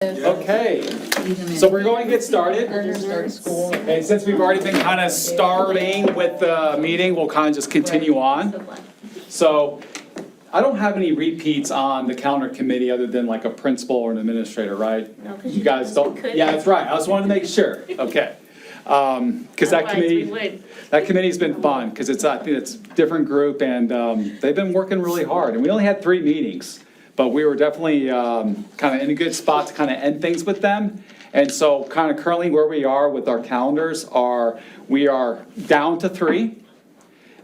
Okay, so we're going to get started. And since we've already been kind of starting with the meeting, we'll kind of just continue on. So I don't have any repeats on the calendar committee other than like a principal or an administrator, right? No, because You guys don't? Yeah, that's right. I just wanted to make sure. Okay. Because that committee's been fun because I think it's a different group and they've been working really hard. And we only had 3 meetings. But we were definitely kind of in a good spot to kind of end things with them. And so kind of currently where we are with our calendars we are down to 3.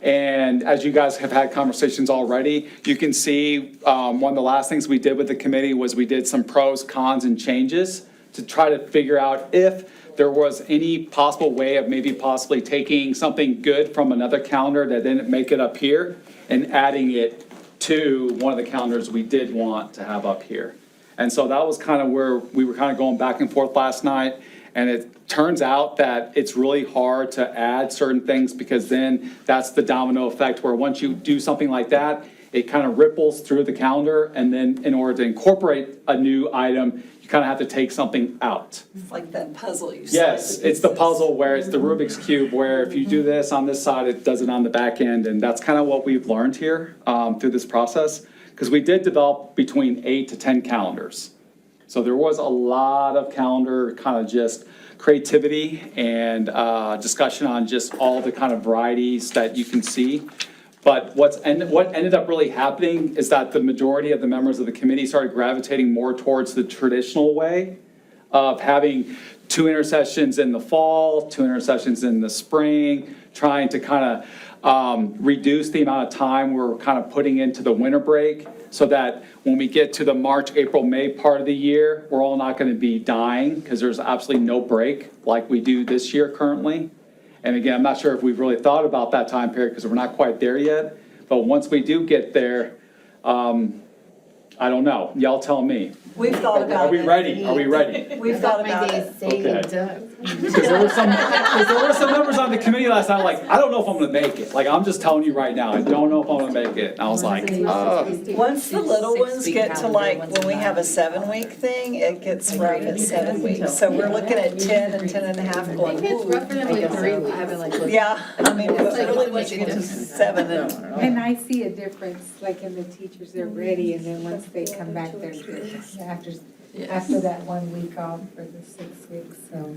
And as you guys have had conversations already, you can see one of the last things we did with the committee was we did some pros, cons, and changes to try to figure out if there was any possible way of maybe possibly taking something good from another calendar that didn't make it up here and adding it to one of the calendars we did want to have up here. And so that was kind of where we were kind of going back and forth last night. And it turns out that it's really hard to add certain things because then that's the domino effect where once you do something like that, it kind of ripples through the calendar. And then in order to incorporate a new item, you kind of have to take something out. It's like that puzzle you said. Yes, it's the puzzle where it's the Rubik's Cube where if you do this on this side, it does it on the back end. And that's kind of what we've learned here through this process. Because we did develop between 8 to 10 calendars. So there was a lot of calendar kind of just creativity and discussion on just all the kind of varieties that you can see. But what ended up really happening is that the majority of the members of the committee started gravitating more towards the traditional way of having 2 intercessions in the fall, 2 intercessions in the spring, trying to kind of reduce the amount of time we're kind of putting into the winter break so that when we get to the March, April, May part of the year, we're all not going to be dying because there's absolutely no break like we do this year currently. And again, I'm not sure if we've really thought about that time period because we're not quite there yet. But once we do get there, I don't know. Y'all tell me. We've thought about it. Are we ready? Are we ready? We've thought about it. Okay. Because there were some members on the committee last night like, I don't know if I'm going to make it. Like, I'm just telling you right now, I don't know if I'm going to make it. And I was like, Once the little ones get to like, when we have a 7-week thing, it gets rough at 7 weeks. So we're looking at 10 and 10 and a half going, It's ooh. rougher than like 3 weeks. I haven't like looked. Yeah, I mean, but It's like really what once you you get to do. 7 and. And I see a difference, like in the teachers, they're ready, and then once they come back, they're good. After that 1 week off for the 6 weeks, so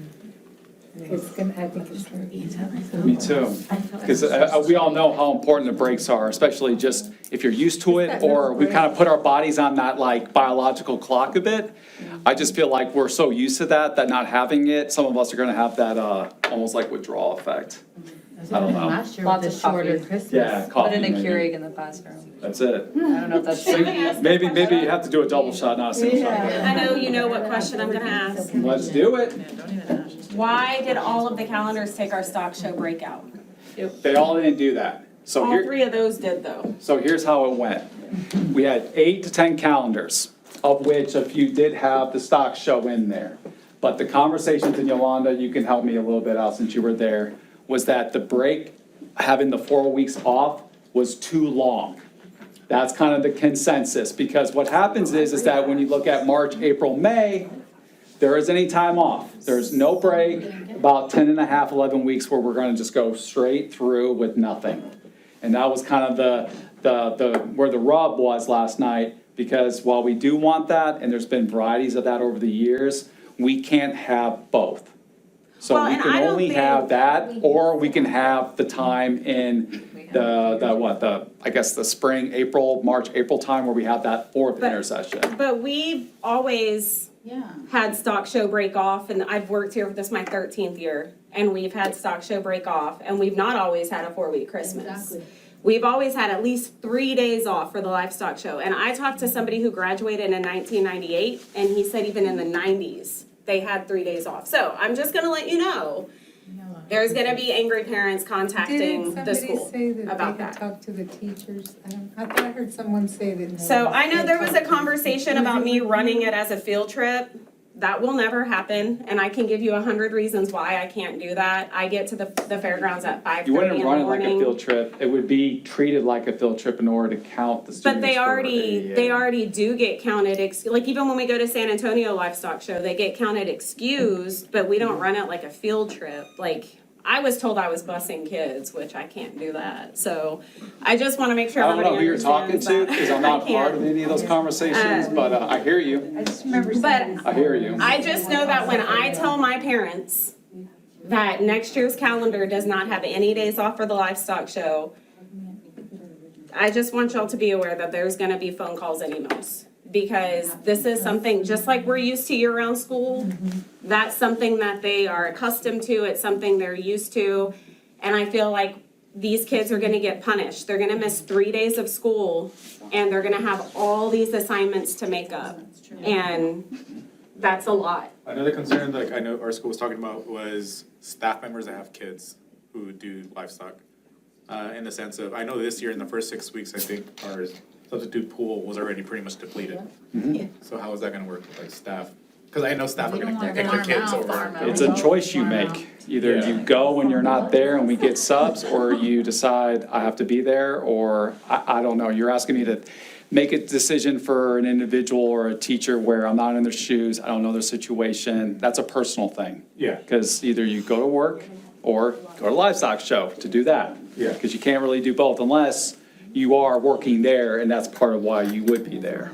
it's gonna, I think it's gonna be tough. me too. Because we all know how important the breaks are, especially just if you're used to it or we kind of put our bodies on that like biological clock a bit. I just feel like we're so used to that not having it, some of us are going to have that almost like withdrawal effect. I don't know. Last year Lots with of the shorter coffee. Christmas. Yeah, coffee Put in a maybe. Keurig in the classroom. That's it. I don't know if that's. Maybe you have to do a double shot, not a single shot. I know you know what question I'm gonna ask. Let's do it. Why did all of the calendars take our stock show breakout? They all didn't do that. So All here, 3 of those did though. so here's how it went. We had 8 to 10 calendars, of which a few did have the stock show in there. But the conversations, and Yolanda, you can help me a little bit out since you were there, was that the break, having the 4 weeks off, was too long. That's kind of the consensus, because what happens is that when you look at March, April, May, there isn't any time off. There's no break, about 10 and a half, 11 weeks where we're gonna just go straight through with nothing. And that was kind of the where the rub was last night, because while we do want that, and there's been varieties of that over the years, we can't have both. So Well, we and can I don't only think- have that, or we can have the time in the spring, April, March, April time where we have that 4th But- intercession. But we've always had stock show break off, and I've worked here, this is my 13th year, and we've had stock show break off, and we've not always had a 4-week Christmas. Exactly. We've always had at least 3 days off for the livestock show. And I talked to somebody who graduated in 1998, and he said even in the 90s, they had 3 days off. So I'm just gonna let you know, there's gonna be angry parents contacting Didn't the somebody school say that about they had that. talked to the teachers? I thought I heard someone say that. So I know there was a conversation about me running it as a field trip. That will never happen, and I can give you 100 reasons why I can't do that. I get to the fairgrounds at 5:30 You in wouldn't the run it like a morning. field trip. It would be treated like a field trip in order to count the students. But they for already, already do get counted, like even when we go to San Antonio Livestock Show, they get counted excused, but we don't run it like a field trip. Like, I was told I was busing kids, which I can't do that. So I just want to make sure I don't everybody know who you're talking understands to, that. because I'm I not part of can't. any of those conversations, but I hear you. I just remember But saying. I hear you. I just know that when I tell my parents that next year's calendar does not have any days off for the livestock show, I just want y'all to be aware that there's gonna be phone calls and emails. Because this is something, just like we're used to year-round school, that's something that they are accustomed to, it's something they're used to. And I feel like these kids are gonna get punished. They're gonna miss 3 days of school, and they're gonna have all these assignments to make up. And that's a lot. Another concern, like I know our school was talking about, was staff members that have kids who do livestock. In the sense of, I know this year in the first 6 weeks, I think our substitute pool was already pretty much depleted. So how is that gonna work with like staff? Because I know staff are We don't gonna wanna take their farm kids out, over. farm out. It's a choice you make. Either you go when you're not there and we get subs, or you decide I have to be there, or I don't know. You're asking me to make a decision for an individual or a teacher where I'm not in their shoes, I don't know their situation. That's a personal thing. Yeah. Because either you go to work or go to livestock show to do that. Yeah. Because you can't really do both unless you are working there, and that's part of why you would be there.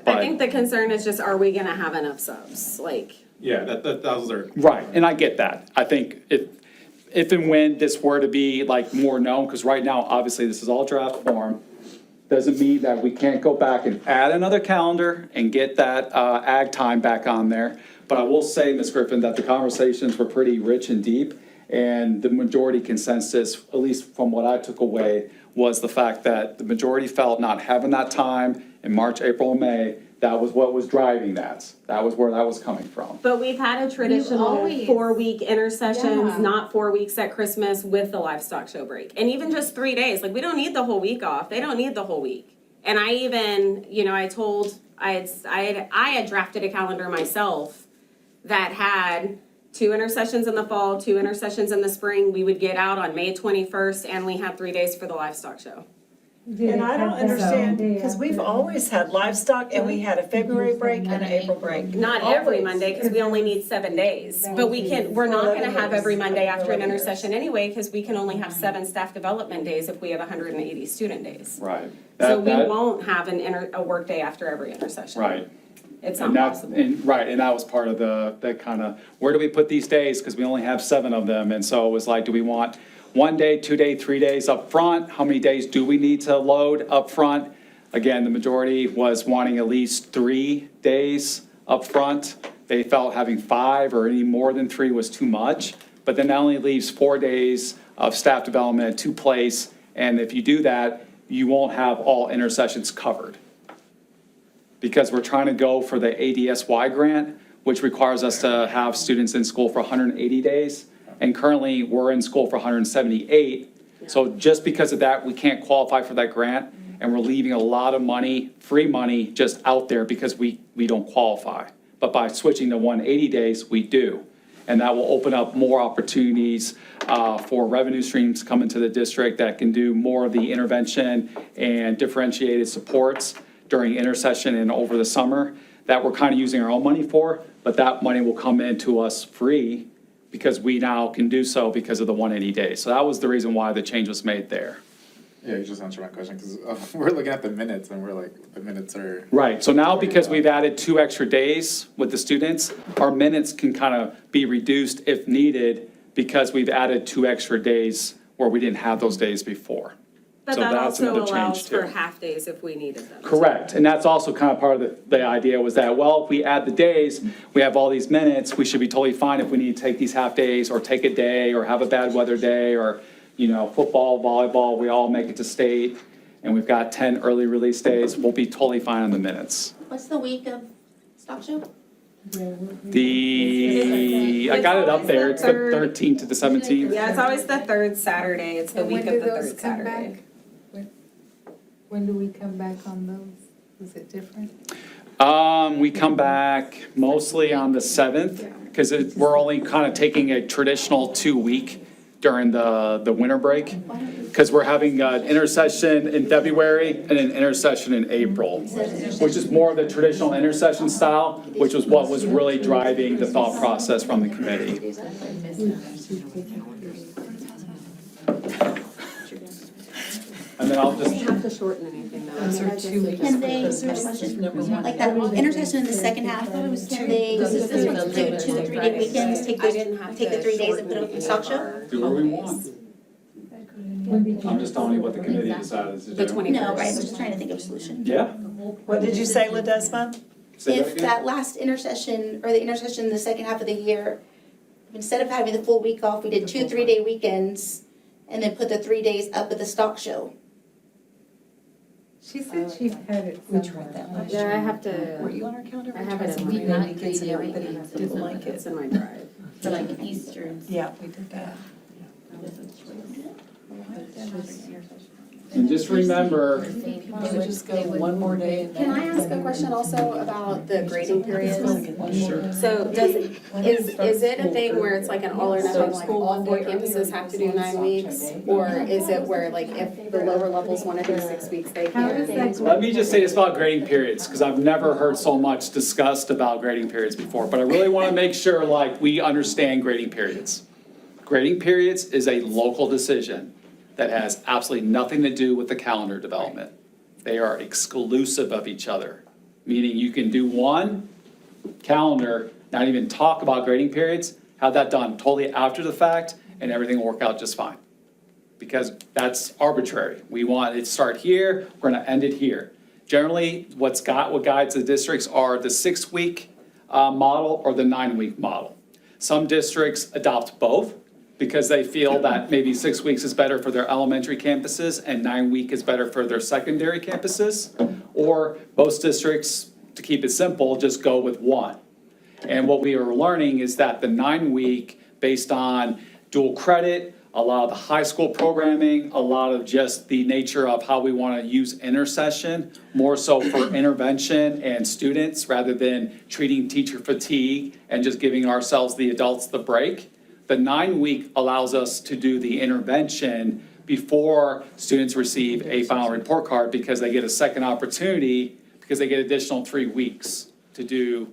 I think the concern is just, are we gonna have enough subs? Like, Yeah, those are. Right, and I get that. I think if and when this were to be like more known, because right now, obviously, this is all draft form, doesn't mean that we can't go back and add another calendar and get that ag time back on there. But I will say, Ms. Griffin, that the conversations were pretty rich and deep, and the majority consensus, at least from what I took away, was the fact that the majority felt not having that time in March, April, and May, that was what was driving that. That was where that was coming from. but we've had a traditional always- 4-week intercessions, Yeah. not 4 weeks at Christmas with the livestock show break. And even just 3 days, like, we don't need the whole week off. They don't need the whole week. And I even, I had drafted a calendar myself that had 2 intercessions in the fall, 2 intercessions in the spring. We would get out on May 21st, and we had 3 days for the livestock show. And I don't understand, because we've always had livestock and we had a February break and an April break. Not every Always. Monday, because we only need 7 days. But we're not gonna have every Monday after an intercession anyway, because we can only have 7 staff development days if we have 180 student days. Right. So we won't have a work day after every intercession. Right. It's not And that's, possible. and that was part of that kind of, where do we put these days? Because we only have 7 of them. And so it was like, do we want 1 day, 2 day, 3 days up front? How many days do we need to load up front? Again, the majority was wanting at least 3 days up front. They felt having 5 or any more than 3 was too much. But then that only leaves 4 days of staff development to place. And if you do that, you won't have all intercessions covered. Because we're trying to go for the ADSY grant, which requires us to have students in school for 180 days. And currently, we're in school for 178. So just because of that, we can't qualify for that grant. And we're leaving a lot of money, free money, just out there because we don't qualify. But by switching to 180 days, we do. And that will open up more opportunities for revenue streams coming to the district that can do more of the intervention and differentiated supports during intercession and over the summer that we're kind of using our own money for, but that money will come into us free because we now can do so because of the 180 days. So that was the reason why the change was made there. Yeah, you just answered my question, because we're looking at the minutes and we're like, the minutes are. Right, so now because we've added 2 extra days with the students, our minutes can kind of be reduced if needed because we've added 2 extra days where we didn't have those days before. But So that that's also another change allows for too. half days if we needed them. Correct, and that's also kind of part of the idea was that, well, if we add the days, we have all these minutes, we should be totally fine if we need to take these half days or take a day or have a bad weather day or, football, volleyball, we all make it to state and we've got 10 early release days, we'll be totally fine on the minutes. What's the week of stock show? I got it up there, it's the 13th to the 17th. Yeah, it's always the 3rd Saturday. It's the And week when of do the those 3rd come Saturday. back? When do we come back on those? Is it different? We come back mostly on the 7th, because we're only kind of taking a traditional 2-week during the winter break, because we're having an intersession in February and an intersession in April, which is more of the traditional intersession style, which was what was really driving the thought process from the committee. And then I'll just, Have to shorten anything though. Those are 2 weeks. Can they, like that intersection in the second half, can they do 2 3-day weekends, take the 3 days and put up the stock show? do what we want. I'm just telling you what the committee decided to do. The 20. No, right, I'm just trying to think of a solution. Yeah. What did you say, Ledesma? Say that If again? that last intercession, or the intercession in the second half of the year, instead of having the full week off, we did 2 3-day weekends, and then put the 3 days up at the stock show. She said she had it We tried somewhere. that last Yeah, year. I have to. Were you on our calendar? I have it in We my- did weekends and everybody didn't like It's it. in my drive. For like Easter. Yeah, we did that. And just remember, So just go one more day. and Can I then- ask a question also about the grading periods? Sure. So is it a thing where it's like an all or nothing, like all 4 campuses have to do 9 weeks? Or is it where like if the lower levels want to do 6 weeks, they How does can? that let me just say this about grading periods, because I've never heard so much discussed about grading periods before, but I really want to make sure like we understand grading periods. Grading periods is a local decision that has absolutely nothing to do with the calendar development. They are exclusive of each other, meaning you can do one calendar, not even talk about grading periods, have that done totally after the fact, and everything will work out just fine. Because that's arbitrary. We want it to start here, we're gonna end it here. Generally, what guides the districts are the 6-week model or the 9-week model. Some districts adopt both, because they feel that maybe 6 weeks is better for their elementary campuses and 9-week is better for their secondary campuses. Or most districts, to keep it simple, just go with one. And what we are learning is that the 9-week, based on dual credit, a lot of the high school programming, a lot of just the nature of how we want to use intercession, more so for intervention and students rather than treating teacher fatigue and just giving ourselves, the adults, the break. The 9-week allows us to do the intervention before students receive a final report card, because they get a second opportunity, because they get additional 3 weeks to do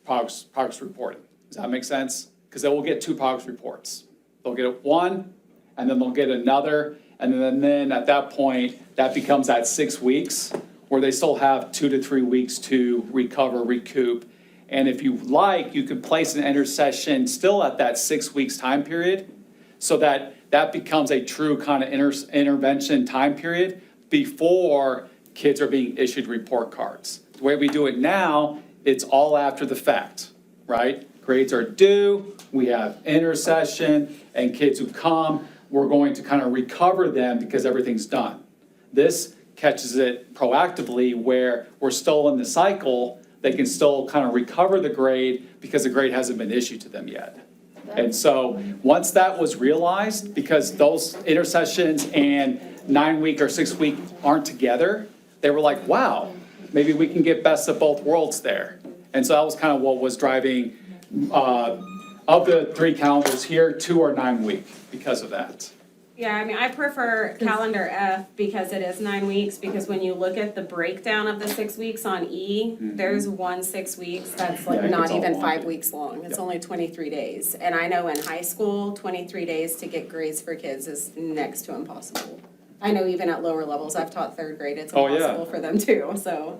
progress reporting. Does that make sense? Because they will get 2 progress reports. They'll get one, and then they'll get another, and then at that point, that becomes that 6 weeks, where they still have 2 to 3 weeks to recover, recoup. And if you like, you could place an intercession still at that 6 weeks time period, so that that becomes a true kind of intervention time period before kids are being issued report cards. The way we do it now, it's all after the fact, right? Grades are due, we have intercession, and kids who come, we're going to kind of recover them because everything's done. This catches it proactively where we're still in the cycle. They can still kind of recover the grade because the grade hasn't been issued to them yet. And so, once that was realized, because those intercessions and 9-week or 6-week aren't together, they were like, wow, maybe we can get best of both worlds there. And so that was kind of what was driving, of the 3 calendars here, 2 are 9-week because of that. Yeah, I mean, I prefer calendar F because it is 9 weeks, because when you look at the breakdown of the 6 weeks on E, there's 1 6 weeks that's Yeah, like it not gets all even wonky. 5 weeks long. It's Yep. only 23 days. And I know in high school, 23 days to get grades for kids is next to impossible. I know even at lower levels, I've taught 3rd grade, it's Oh, yeah. impossible for them too, so.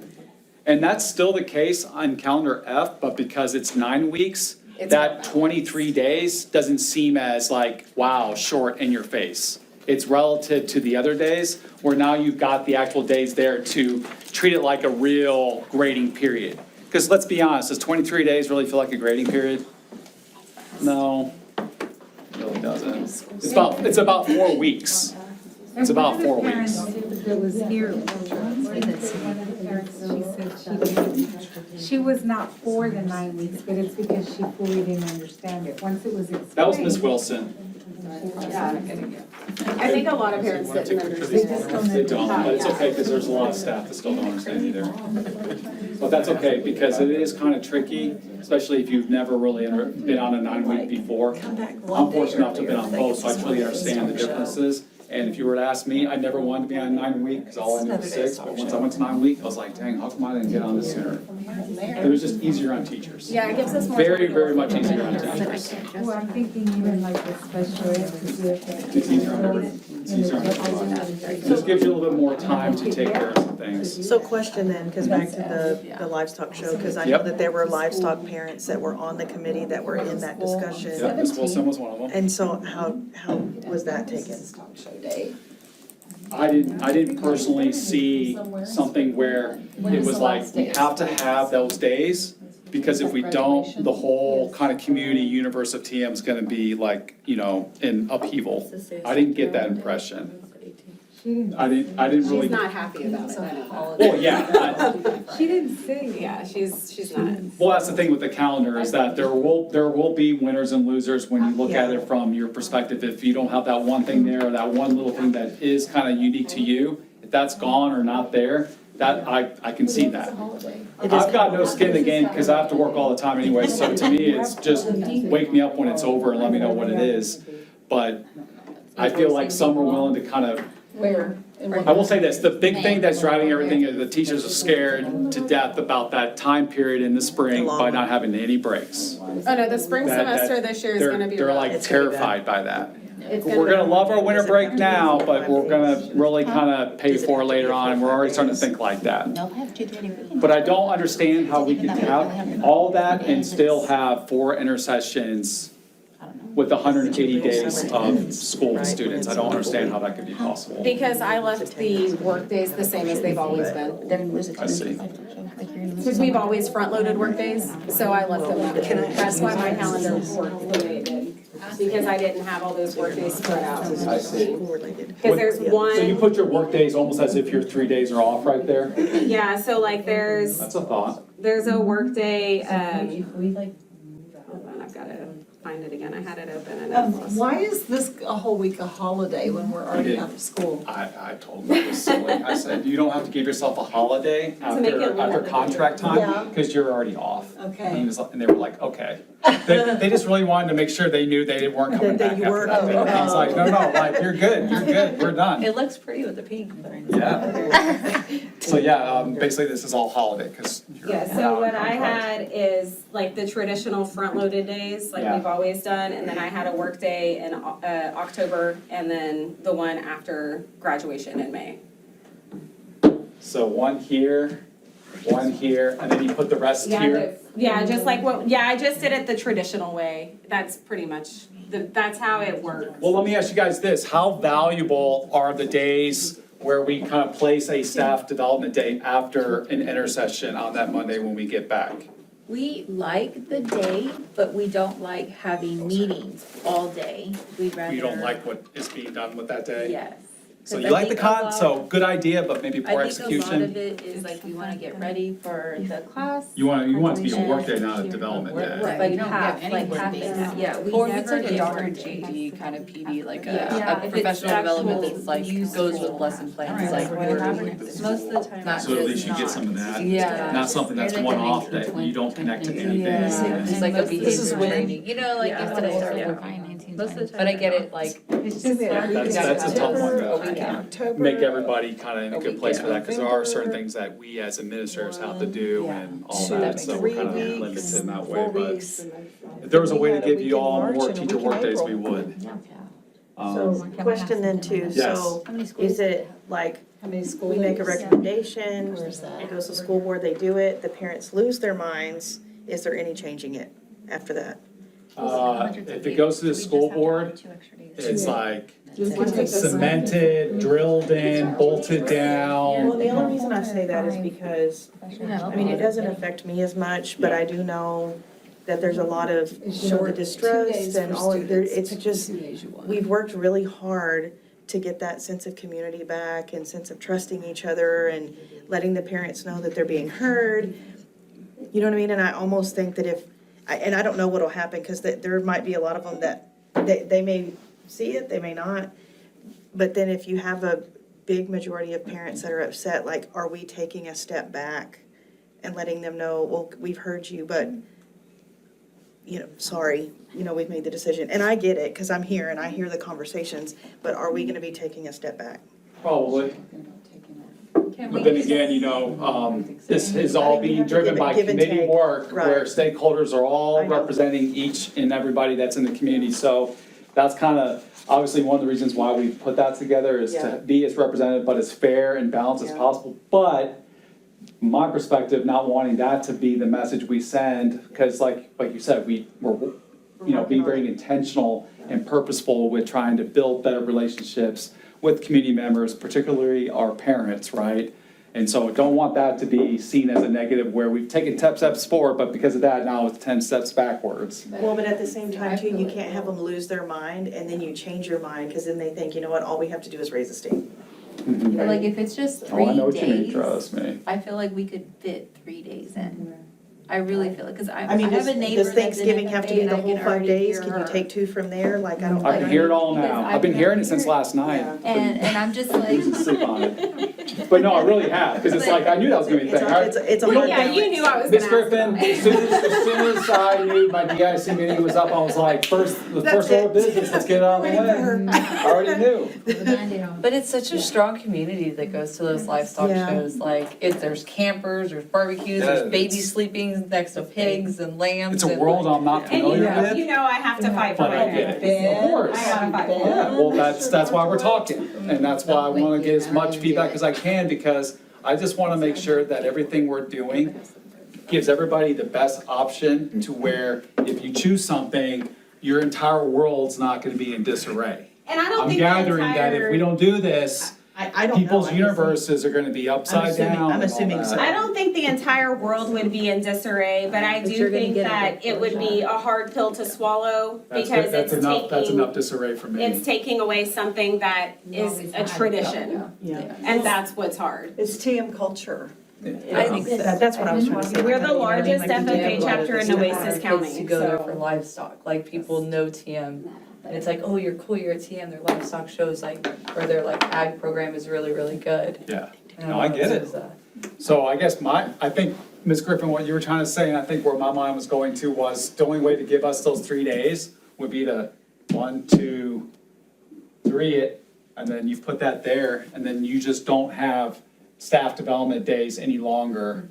And that's still the case on calendar F, but because it's 9 weeks, It's that more 23 days doesn't seem as like, wow, short in your face. It's relative to the other days, where now you've got the actual days there to treat it like a real grading period. Because let's be honest, does 23 days really feel like a grading period? No, it really doesn't. It's about 4 weeks. It's about 4 weeks. That was here, one of the parents, she was not for the 9 weeks, but it's because she fully didn't understand it. Once it was explained. That was Miss Wilson. I think a lot of parents didn't understand. They don't, but it's okay, because there's a lot of staff that still don't understand either. But that's okay, because it is kind of tricky, especially if you've never really been on a 9-week before. I'm fortunate enough to have been on both, so I truly understand the differences. And if you were to ask me, I never wanted to be on a 9-week, because all I knew was 6, but once I went to 9-week, I was like, dang, how come I didn't get on this sooner? It was just easier on teachers. Yeah, it gives us more. Very, time to very work much with easier on them. teachers. Well, I'm thinking even like the special ed, because you have to. It's easier on everyone. It's easier on everyone. It just gives you a little bit more time to take care of some things. So question then, because back to the livestock show, because I know Yep. that there were livestock parents that were on the committee that were in that Yeah, discussion. Ms. Wilson was one of them. And so how was that taken? I didn't personally see something where it was like, we have to have those days, because if we don't, the whole kind of community universe of TM is gonna be like, in upheaval. I didn't get that impression. I didn't really. She's not happy about it, I know that. Well, yeah, She didn't say. Yeah, she's not. well, that's the thing with the calendar, is that there will be winners and losers when you look at it from your perspective. If you don't have that one thing there, or that one little thing that is kind of unique to you, if that's gone or not there, that, I can see that. I've got no skin in the game, because I have to work all the time anyway, so to me, it's just wake me up when it's over and let me know what it is. But I feel like some are willing to kind of, I will say this, the big thing that's driving everything is the teachers are scared to death about that time period in the spring by not having any breaks. Oh no, the spring semester this year is gonna be They're rough. like It's gonna be bad. terrified by that. It's We're be- gonna love our winter break now, but we're gonna really kind of pay for it later on, and we're already starting to think like that. Nope, I have 2 3 weekends. But I don't understand how we can have all that and still have 4 intersessions with 180 days of school students. I don't understand how that could be possible. Because I left the work days the same as they've always been. Then was it? I see. Because we've always front-loaded work days, so I left them that way. That's why my calendar worked the way it did. Because I didn't have all those work days spread out. I see. Related. Because there's So you one, put your work days almost as if your 3 days are off right there? yeah, so like there's That's a thought. a work day, We like. hold on, I've gotta find it again. I had it open and I lost it. Why is this a whole week a holiday when we're already out of school? I told them it was silly. I said, you don't have to give yourself a holiday make it after longer. contract Yeah. time, because you're already off. Okay. And he was like- and they were like, okay. They just really wanted to make sure they knew they weren't coming That back you after were that. coming And I was like, no, like, you're good, we're done. It looks pretty with the pink. Yeah. So yeah, basically this is all holiday, because you're. Yeah, out so of what I contract. had is like the traditional front-loaded days, like Yeah. we've always done, and then I had a work day in October, and then the one after graduation in May. So one here, and then you put the rest Yeah, here. yeah, just like I just did it the traditional way. That's pretty much, that's how it works. Well, let me ask you guys this, how valuable are the days where we kind of place a staff development day after an intersession on that Monday when we get back? We like the day, but we don't like having meetings all day. We'd rather. You don't like what is being done with that day? Yes. So 'Cause you I like the think a lot- so good idea, but maybe poor I think a lot of execution? it is like we wanna get ready for the class. You want it to be a And- work day, not a development day. Like We don't half, have any like work half days. and half, yeah, we Or if it's never like a get doctor work days. GD kind of PD, like Yeah, a if professional it's development actual that's like use goes with school. lesson plans, Alright, like what we're. happens- Most of the time. Not So at just least you get not. some of that. Yeah. Not something that's Or they one can off make that you don't connect to anything. Yeah. It's like a This is behavior when- training, you know, like Yeah. instead of start Yeah. working 19 Most of the times, time but I get they're it, like. It's just that. That's a tough one to October. make everybody kind of in a A good week, place yeah. for that, because there are certain things that we as administrators have to do Yeah. and all Two that, to so we're kind of 3 limited weeks, in that 4 way, but weeks. if there was a way to We had a give week you in all March more and a teacher week in work days, we April. would. So question then too, Yes. so is it like, How many school we make a days? recommendation, Where's that? it goes to school board, they do it, the parents lose their minds, is there any changing it after that? If it goes to the school board, it's like cemented, drilled in, bolted Well, down. the only reason I say that is because, I mean, it doesn't affect me as much, but I do know that there's a lot of, the distrust and all of, it's just, we've worked really hard to get that sense of community back and sense of trusting each other and letting the parents know that they're being heard. You know what I mean? And I almost think that and I don't know what'll happen, because there might be a lot of them that they may see it, they may not. But then if you have a big majority of parents that are upset, like, are we taking a step back and letting them know, well, we've heard you, but, you know, sorry, you know, we've made the decision. And I get it, because I'm here and I hear the conversations, but are we gonna be taking a step back? Probably. Can But we then again, you know, this is all being driven by Give and committee take, work, where right. stakeholders are all I know. representing each and everybody that's in the community. So that's kind of, obviously, one of the reasons why we put that together is Yeah. to be as representative, but as fair and balanced as Yeah. possible. But from my perspective, not wanting that to be the message we send, because like you said, we're, you know, being very intentional and purposeful with trying to build better relationships with community members, particularly our parents, right? And so don't want that to be seen as a negative where we've taken 10 steps forward, but because of that, now it's 10 steps backwards. Well, but at the same time too, you can't have them lose their mind and then you change your mind, because then they think, you know what, all we have to do is raise the state. But like, if it's just Oh, I know what 3 you mean, days, trust me. I feel like we could fit 3 days in. I really feel it, because I I mean, have does a neighbor does that's in Thanksgiving have to FFA be and the I whole can 5 already days? hear Can you her. take 2 from there? Like, I don't. I can hear it all Because now. I I've been can hearing it hear since it. last night. Yeah. And I'm just like, Sleep on it. But no, I really have, because it's like, I knew that was gonna be a It's thing. a You know, hard Yeah, you balance. knew I was Miss gonna ask Griffin, about it. as soon as I knew my DEIC meeting was up, I was like, the first order of business, let's get it out of the way. I already knew. But it's such a strong community that goes to those livestock Yeah. shows, like, there's campers, there's barbecues, Yeah, there's babies sleeping next to pigs and lambs. It's a and, world like, I'm not And familiar you with, know I have to fight for but my I get parents. it. Of course. I gotta fight. Yeah, well, that's why we're talking, and that's why I wanna get as much feedback as I can, because I just wanna make sure that everything we're doing gives everybody the best option to where if you choose something, your entire world's not gonna be in disarray. And I don't I'm think the gathering that if we entire, don't do this, I don't know. people's universes are gonna be upside down I'm and all assuming that. so. I don't think the entire world would be in disarray, but I But do you're gonna think get a that big it would be a hard pill to swallow because That's it's enough taking, disarray for me. it's taking away something that is a tradition. Yeah. And that's what's hard. It's TM culture. I think That's what I was trying to say. We're the You know what I mean? largest Like, you FFA do a lot of chapter this in stuff. Oasis kids County, to go there for so. livestock, like people know TM, and it's like, oh, you're cool, you're at TM, their livestock shows like, or their like ag program is really, really good. Yeah, And No, I get it. this is, so I guess I think, Ms. Griffin, what you were trying to say, and I think where my mind was going to was, the only way to give us those 3 days would be to 1, 2, 3 it, and then you've put that there, and then you just don't have staff development days any longer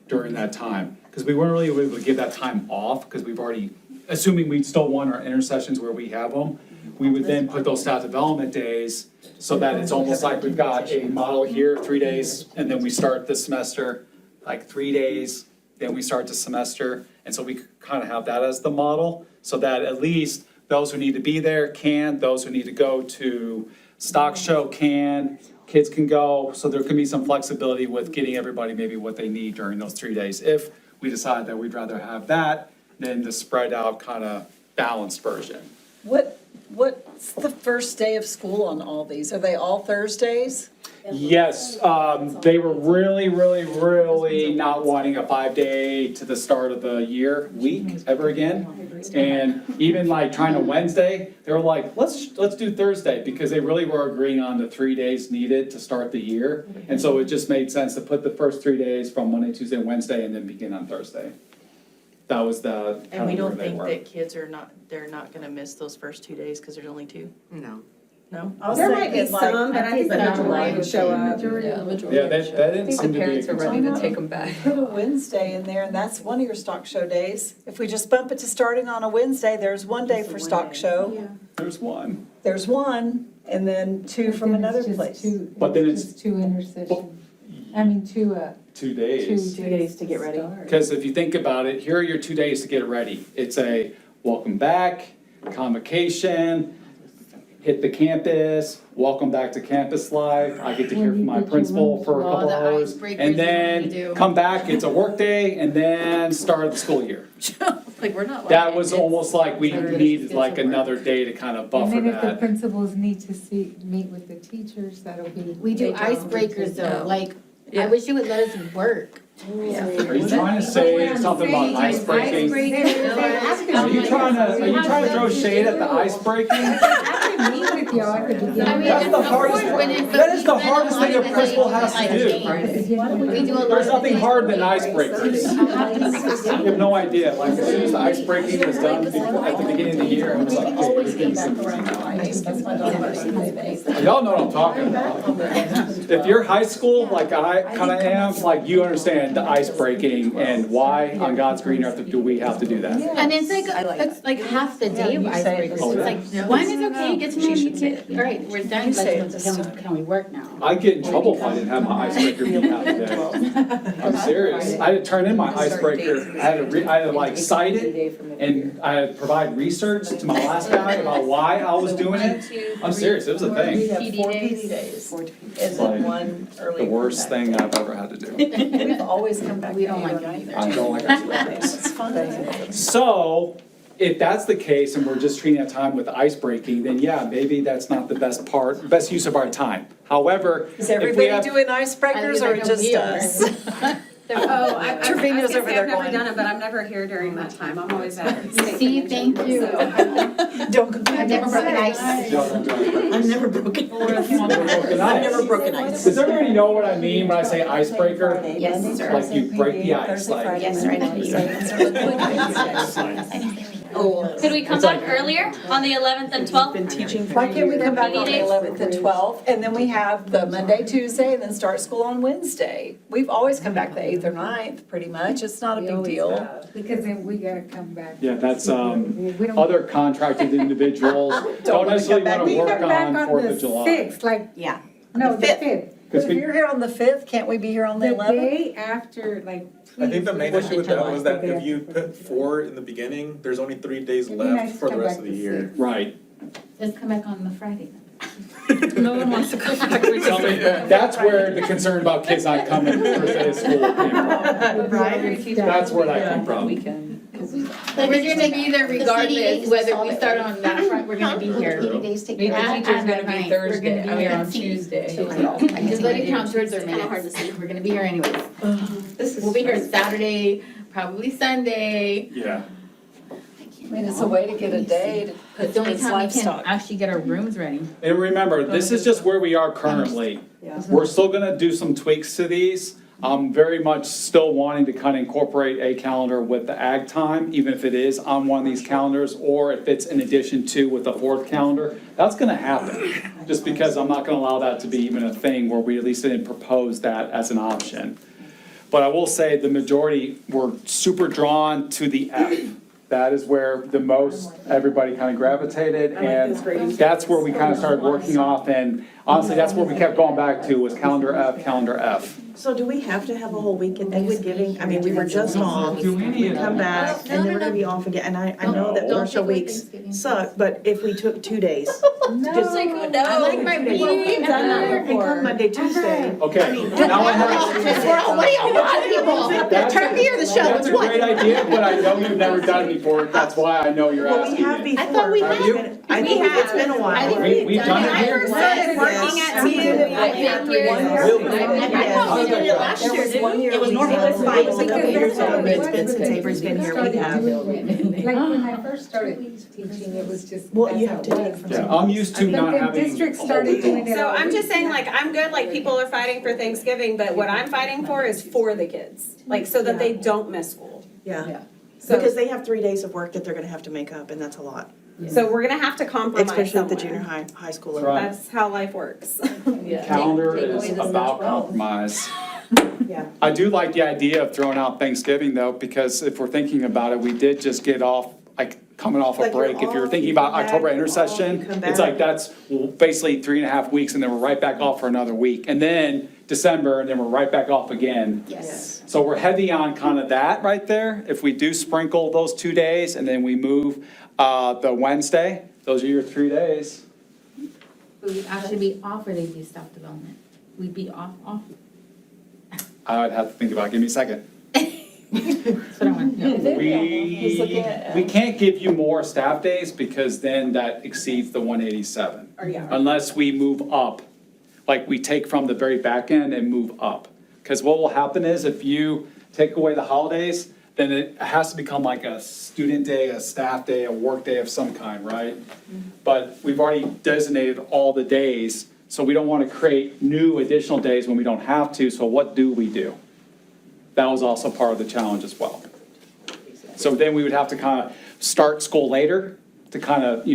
during that time. Because we weren't really able to give that time off, because we've already, assuming we still want our intersessions where we have them, we would then put those staff development days so that it's almost like we've got a model here, 3 days, and then we start the semester, like 3 days, then we start the semester. And so we kind of have that as the model, so that at least those who need to be there can, those who need to go to stock show can, kids can go, so there can be some flexibility with getting everybody maybe what they need during those 3 days. If we decide that we'd rather have that than the spread out kind of balanced version. What's the first day of school on all these? Are they all Thursdays? Yes, they were really not wanting a 5-day to the start of the week ever again. And even like trying to Wednesday, they were like, let's do Thursday, because they really were agreeing on the 3 days needed to start the year. And so it just made sense to put the first 3 days from Monday, Tuesday, and Wednesday, and then begin on Thursday. That was the And kind we of where don't they think were. that kids they're not gonna miss those first 2 days, because there's only 2? No. No? There might be some, but I think the majority would show up. yeah, the majority. Yeah, that I didn't think seem the to be a parents are ready concern. to take them back. Put a Wednesday in there, and that's one of your stock show days. If we just bump it to starting on a Wednesday, there's 1 day for stock show. There's one. There's 1, and then 2 from another place. But then it's- Just 2 intercessions. I mean, 2, 2 days. 2 days to get ready. Because if you think about it, here are your 2 days to get ready. It's a welcome back, convocation, hit the campus, welcome back to campus life. I get to hear from my principal for a couple hours. And then come back, it's a work day, and then start the school year. Like, we're not. That like, was it's- almost like we Saturday, needed it's like a work. another day to kind of And buffer then if the that. principals need to meet with the teachers, that'll be. We do their job. icebreakers Yeah. though, like, I Yeah. wish you would let us work. Are you trying to say something about ice breaking? Are you trying to throw shade at the ice breaking? That's the hardest, that is the hardest thing a principal has to do. There's nothing harder than icebreakers. You have no idea, like, as soon as the ice breaking was done before, at the beginning of the year, it was like, oh, it's getting y'all know what I'm talking about. If you're high school, like I kinda am, like, you understand the ice breaking and why on God's green earth do we have to do that? And it's like half the day of icebreakers. Oh, yeah. It's like, one is okay, get to know me, all right, we're done. Can we work now? I'd get in trouble if I didn't have my icebreaker meeting out today. I'm serious. I had to turn in my icebreaker. I had to like cite it and I had to provide research to my last guy about why I was doing it. I'm serious, it was a We thing. have 4 PD days. Is Like, it one early? The worst thing I've ever had to do. We've always come back. We don't to like you. it either. I don't like icebreakers. It's fun. So, if that's the case and we're just treating that time with ice breaking, then yeah, maybe that's not the best use of our time. However, Is if we everybody have, doing icebreakers or just us? Oh, I was Trevino's gonna over say there I've never going. done it, but I'm never here during that time. I'm always at state See, convention, thank you. so. Don't go back. I've never broken ice. I've never broken ice. broken I've ice. never broken ice. Does everybody know what I mean when I say icebreaker? Yes, sir. Like you break the ice, like. Yes, sir, I know what you mean. Could we come It's like- back earlier on the 11th and 12th? Been teaching for Why can't we come back on the PD days? 11th and 12th, and then we have the Monday, Tuesday, and then start school on Wednesday? We've always come back the 8th or 9th, pretty much, it's not a big deal. Because then we gotta come back. Yeah, that's, We don't- other contracted individuals don't wanna necessarily come back. wanna We work come back on on 4th the of July. 6th, like, Yeah. no, the 5th. 5th. Because If we, you're here on the 5th, can't we be here on the The 11th? day after, like. I think the main please, issue with that was that the if you day put 4 in the beginning, there's only 3 days It'd be nice left to for the come rest back of the to year. right. Let's come back on the Friday then. No one wants to come back. Tell me, that's where the concern about kids not coming first day of school came from. Right. That's where that came from. Weekend. But we're gonna be there The regardless, CDAs whether solve we it, start right? on that front, we're gonna be here. PD days take Maybe care the of teacher's At gonna be night, Thursday, we're gonna be on here. Tuesday. Just let it count towards our It's kinda hard to minutes. We're gonna be here anyways. This is We'll be here Saturday, probably Sunday. Yeah. I mean, it's a way to get a day to put It's the only this time we can livestock. actually get our rooms ready. And remember, this is just where we are currently. We're still gonna do some tweaks to these. I'm very much still wanting to kind of incorporate a calendar with the ag time, even if it is on one of these calendars, or if it's in addition to with the 4th calendar. That's gonna happen, just because I'm not gonna allow that to be even a thing where we at least didn't propose that as an option. But I will say the majority were super drawn to the F. That is where the most, everybody kind of gravitated, and that's where we kind of started working off, and honestly, that's where we kept going back to, was calendar F, calendar F. So do we have to have a whole week at Thanksgiving? I mean, we were just off, Do any we of come that. back, and then we're gonna be off again, and I know that No. partial weeks suck, but if we took 2 days. Just I like my Well, we've meeting. done that before. And come Monday, Tuesday. Okay, now I have. What do you want, people? That's turkey or the show? That's a great idea, but I know you've never done it before, that's why I know you're Well, we asking have me. before. I thought we Have had. you? I think it's been a while. We've done it I here. first started working at TU, we only had 3 days. Really? I thought we did it last There year, was didn't one we? year. It was we normally had- it was a couple years ago, but it's What? been since Avery's been here, we have. Like when I first started teaching, it was just. Well, you have that's to how it take was. from Yeah, I'm used to But not the having. district a whole started week. doing it So all I'm just saying, week. like, I'm good, like, people are fighting for Thanksgiving, but what I'm fighting for is for the kids. Like, so that they don't miss school. Yeah, So, because they have 3 days of work that they're gonna have to make up, and that's a lot, so we're gonna have to compromise especially at the junior somewhere. high school That's level. right. That's how life works. Calendar is about compromise. Yeah. I do like the idea of throwing out Thanksgiving though, because if we're thinking about it, we did just get off, like, coming off a Like, you're break. If you're off, thinking you about come back, October you're off, intercession, you come it's back. like that's basically 3.5 weeks and then we're right back off for another week. And then December, and then we're right back off again. Yes. So we're heavy on kind of that right there. If we do sprinkle those 2 days and then we move the Wednesday, those are your 3 days. We would actually be off or they'd be staff development. We'd be off. I would have to think about it. Give me a second. That's what I want to know. He's looking at- We can't give you more staff days because then that exceeds the 187. Or, yeah. Unless we move up, like we take from the very back end and move up. Because what will happen is if you take away the holidays, then it has to become like a student day, a staff day, a work day of some kind, right? But we've already designated all the days, so we don't want to create new additional days when we don't have to, so what do we do? That was also part of the challenge as well. So then we would have to kind of start school later to kind of,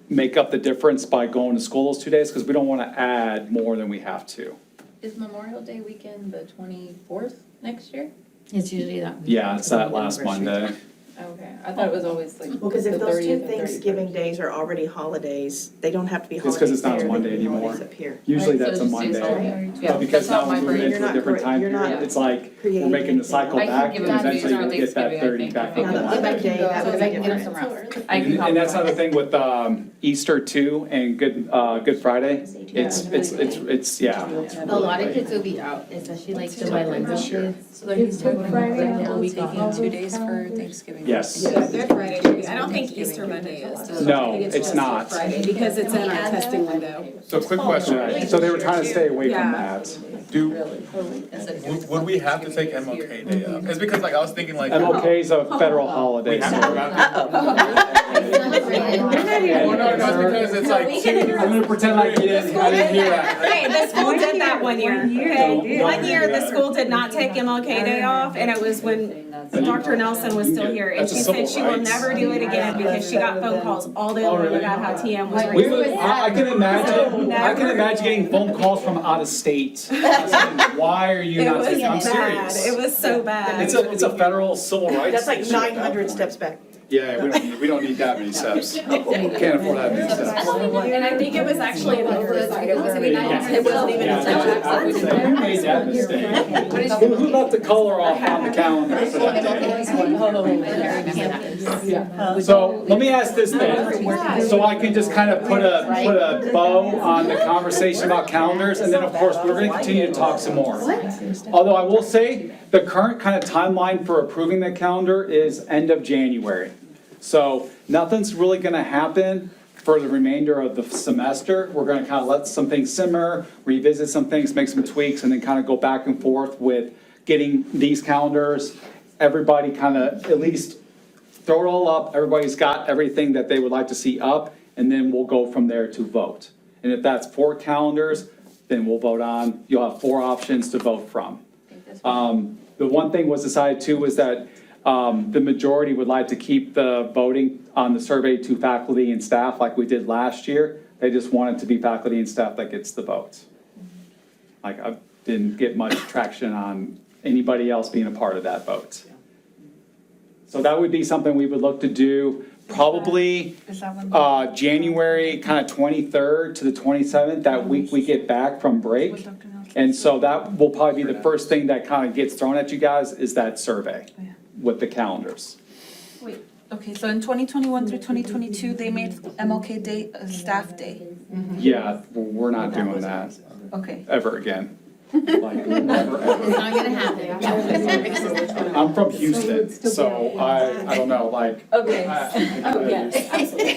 make up the difference by going to school those 2 days, because we don't want to add more than we have to. Is Memorial Day weekend the 24th next year? It's usually that. Yeah, it's that last Monday. Okay, I thought it was always like Well, because the if those 30th two and 31st. Thanksgiving days are already holidays, they don't have to be It's holidays 'cause it's not a there, they Monday can be anymore. holidays up here. Usually Right, so that's a it just stays Monday. all- But Yeah, because that's now not my we're moving brain. into a different time You're not period, it's like, creating we're making the cycle I can back, give and it to eventually you you'll for get that Thanksgiving, 30 I think. back I up. think Now, the that's- other day, that So would I be can get different. some rest. I can And that's call another thing with Easter too and Good Friday. It's yeah. A lot of kids will be out, especially like the bilingual kids. So they're taking Friday like a week taking off. 2 days for Thanksgiving. Yes. Good Friday, maybe. I don't think Easter Monday is. No, it's not. Friday, because it's in our testing window. So quick question, Right. So they were trying to stay away from Yeah. that. would we have to take MLK Day up? It's because like I was thinking like. MLK is a federal holiday. We have to go out. Well, no, it's because it's like two. I'm gonna pretend like I didn't hear that. Hey, the school did that one year. Okay, Don't one year do the that. school did not take MLK Day off, and it was when Dr. Nelson was still here, and That's a she said civil she will rights. never do it again because she got phone calls all day Oh, long really? about how TM was We racist. would, I can imagine getting phone calls from out of state. asking, Why are you It not was taking, I'm bad, serious. it was so bad. It's a federal civil rights. That's like issue at that 900 point. steps back. Yeah, we don't need that many steps. Can't afford that many steps. And I think it was actually an oversight, it wasn't even, Yeah. it wasn't even Yeah, intentional. I would say, who made that mistake? Who left the color off on the calendar for that day? So let me ask this then, so I can just kind of put a bow on the conversation about calendars, and then of course, we're gonna continue to talk some more. Although I will say, the current kind of timeline for approving the calendar is end of January. So nothing's really gonna happen for the remainder of the semester. We're gonna kind of let some things simmer, revisit some things, make some tweaks, and then kind of go back and forth with getting these calendars. Everybody kind of at least throw it all up, everybody's got everything that they would like to see up, and then we'll go from there to vote. And if that's 4 calendars, then we'll vote on, you'll have 4 options to vote from. The one thing was decided too was that the majority would like to keep the voting on the survey to faculty and staff like we did last year. They just want it to be faculty and staff that gets the vote. Like I didn't get much traction on anybody else being a part of that vote. So that would be something we would look to do probably January kind of 23rd to the 27th, that week we get back from break. And so that will probably be the first thing that kind of gets thrown at you guys is that survey with the calendars. Okay, so in 2021 through 2022, they made MLK Day a staff day. Yeah, we're not doing that Okay. ever again. Like, never, ever. It's not gonna happen. I'm from Houston, so I don't know, like. Okay. Oh, yes, absolutely.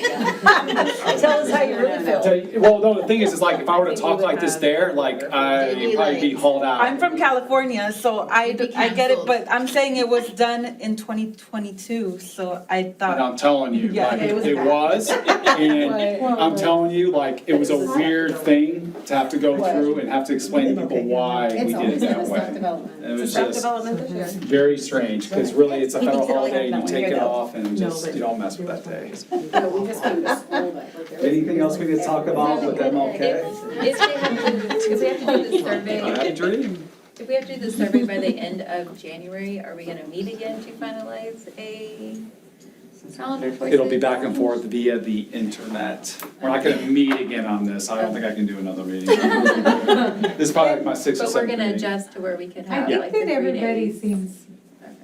Tell us how you really feel. Well, no, the thing is like, if I were to talk like this there, like, I'd probably be hauled out. I'm from California, so I get it, canceled. but I'm saying it was done in 2022, so I And thought, I'm telling you, Yeah, like, it was it was, and I'm telling you, like, it was a weird thing to have to go through and have to explain to people why we did it that way. And it was Staff just development this year. very strange, because really, it's a federal holiday, and you take it off and just, you don't mess with that day. Anything else we need to talk about with MLK? If we have to do the survey, I had a dream. if we have to do the survey by the end of January, are we gonna meet again to finalize a calendar for? It'll be back and forth via the internet. We're not gonna meet again on this, I don't think I can do another meeting. This is probably like my 6th or But we're 7th gonna meeting. adjust to where we can I have think like the that 3 everybody days. seems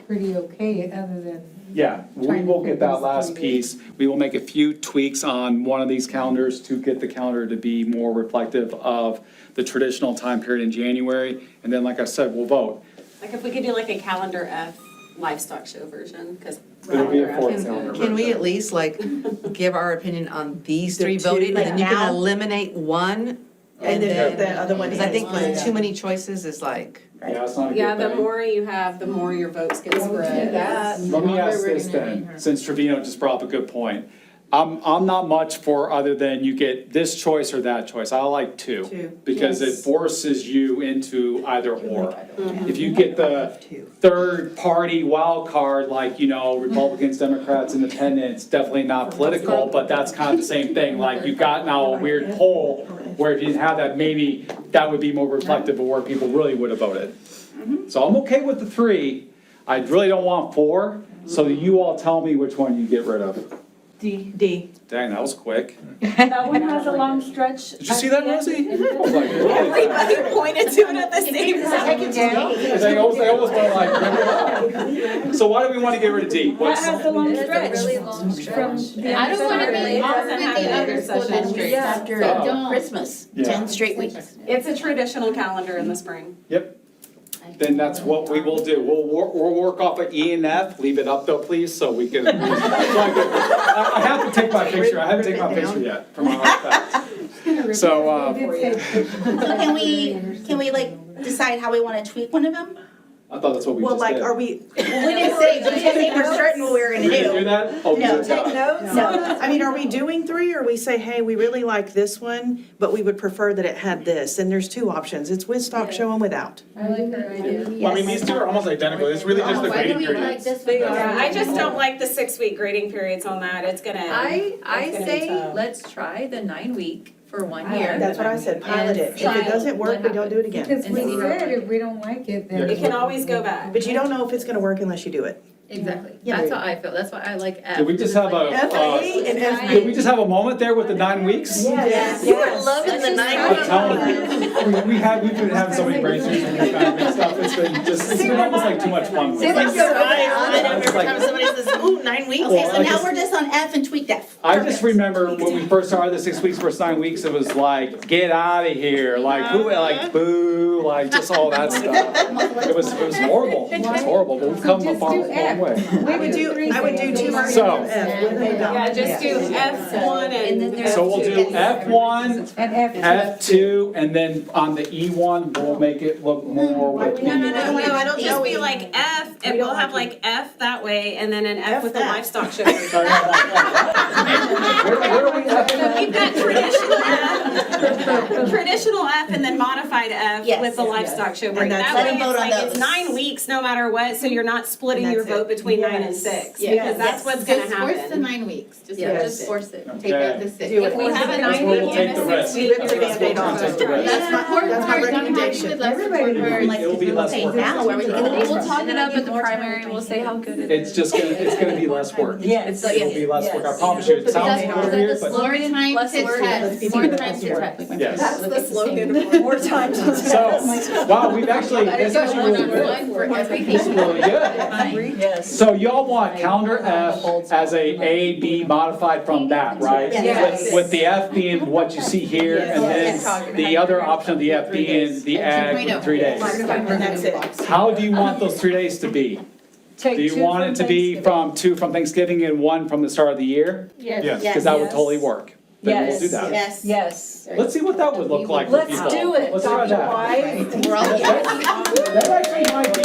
pretty okay, other than. Yeah, we will get that last piece. We will make a few tweaks on one of these calendars to get the calendar to be more reflective of the traditional time period in January. And then, like I said, we'll vote. Like if we could do like a calendar F livestock show version, because. It'll be a 4th calendar. Can we at least like give our opinion on these The 3 two, voted, and like then you now? can eliminate one And then the other one. Because I think too many choices is like. Yeah, it's not a good Yeah, the thing. more you have, the more your votes get spread. Let me ask this then, since Trevino just brought up a good point. I'm not much for other than you get this choice or that choice. I like two. Because it forces you into either or. If you get the third party wild card, like, Republicans, Democrats, Independents, definitely not political, but that's kind of the same thing. Like, you've got now a weird poll where if you didn't have that, maybe that would be more reflective of where people really would have voted. So I'm okay with the 3. I really don't want 4, so you all tell me which one you get rid of. D. Dang, that was quick. That one has a long stretch. Did you see that, Rosie? I was like, really? Everybody pointed to it at the same time. They almost went like, bring it up. So why do we want to get rid of D? That What's, has the long It's a stretch. really long stretch. I don't want to really Doesn't often have the the other other school sessions. districts Yeah. after Oh. Christmas, Yeah. 10 straight weeks. It's a traditional calendar in the spring. Yep. Then that's what we will do. We'll work off of E and F. Leave it up though, please, so we can. I have to take my picture. I haven't taken my picture yet from my artifact. So, So can we like decide how we wanna tweak one of them? I thought that's what we Well, just like, did. are we? We didn't say we're certain what we were We gonna didn't do do. that? Oh, we No. did Take not. notes? No. I mean, are we doing 3 or we say, hey, we really like this one, but we would prefer that it had this? And there's 2 options. It's with stock show and without. I like her idea. Well, I mean, these two are almost identical, it's really just the Why do grading we like periods. this one? Yeah, I just don't like the 6-week grading periods on that. It's gonna. I It's gonna be say, tough. let's try the 9-week for 1 year. That's what I said, pilot it. If it doesn't work, we don't do it again. Because And we see how it said if we don't like it, then. It can always go back. But you don't know if it's gonna work unless you do it. Exactly. That's how I feel. That's why I like F. Did we just have a, FA and FB. did we just have a moment there with the 9 weeks? Yes. You were loving the I'm telling you, we've been having so many brainstorms and kind of mixed up, it's been almost like too much fun. Seems like your eyes lit up It's every like- time somebody says, ooh, 9 weeks. Well, Okay, so I now just- we're just on F and tweaked F. I just remember when we first started the 6 weeks versus 9 weeks, it was like, get out of here, like, who, like, boo, like, just all that stuff. It was horrible, it was horrible, but we've come a long way. I would do 2 versions So- of F. with or without. Yeah, just do F1 and. So we'll do F1, And F. F2, and then on the E1, we'll make it look more what. No, I don't know. just be like F, and we'll have like F that way, and then an F with the that. livestock show. Where are we at? So we've got traditional F and then modified F Yes. with the livestock show break. And that's- That Let way them vote it's on like, it's those. 9 weeks no matter what, so you're not splitting And your that's vote it. between 9 and Yes. 6. Yes. Because that's what's gonna Just force the happen. 9 weeks, just Just force it. take out Okay. the 6. If we have a 9 We'll week take and the a risk. 6 week. Rip the Band-Aid off. Take the risk. That's my recommendation. Everybody Like, It'll be less okay, work. now where we can get We'll talk it up at the primary, we'll say how good it is. It's just gonna be less work. Yes. It'll be less work, I promise you, it sounds Is weird, that the but More slogan? time Less to work? test, more time to test. yes. the slogan. More time to So, wow, we've actually, it's actually really good. For everything. It's really good. Yes. So y'all want calendar F as a B modified from that, right? Yes. With the F being what you see here, and then the other option of the F being the ag with 3 days. And that's it. How do you want those 3 days to be? Do you want it to be from 2 from Thanksgiving and 1 from the start of the year? Yes. Because that would totally work. Then we'll do that. Yes. Yes. Let's see what that would look like for people. Let's do it, Let's try Dr. that. White. We're all, That actually might be,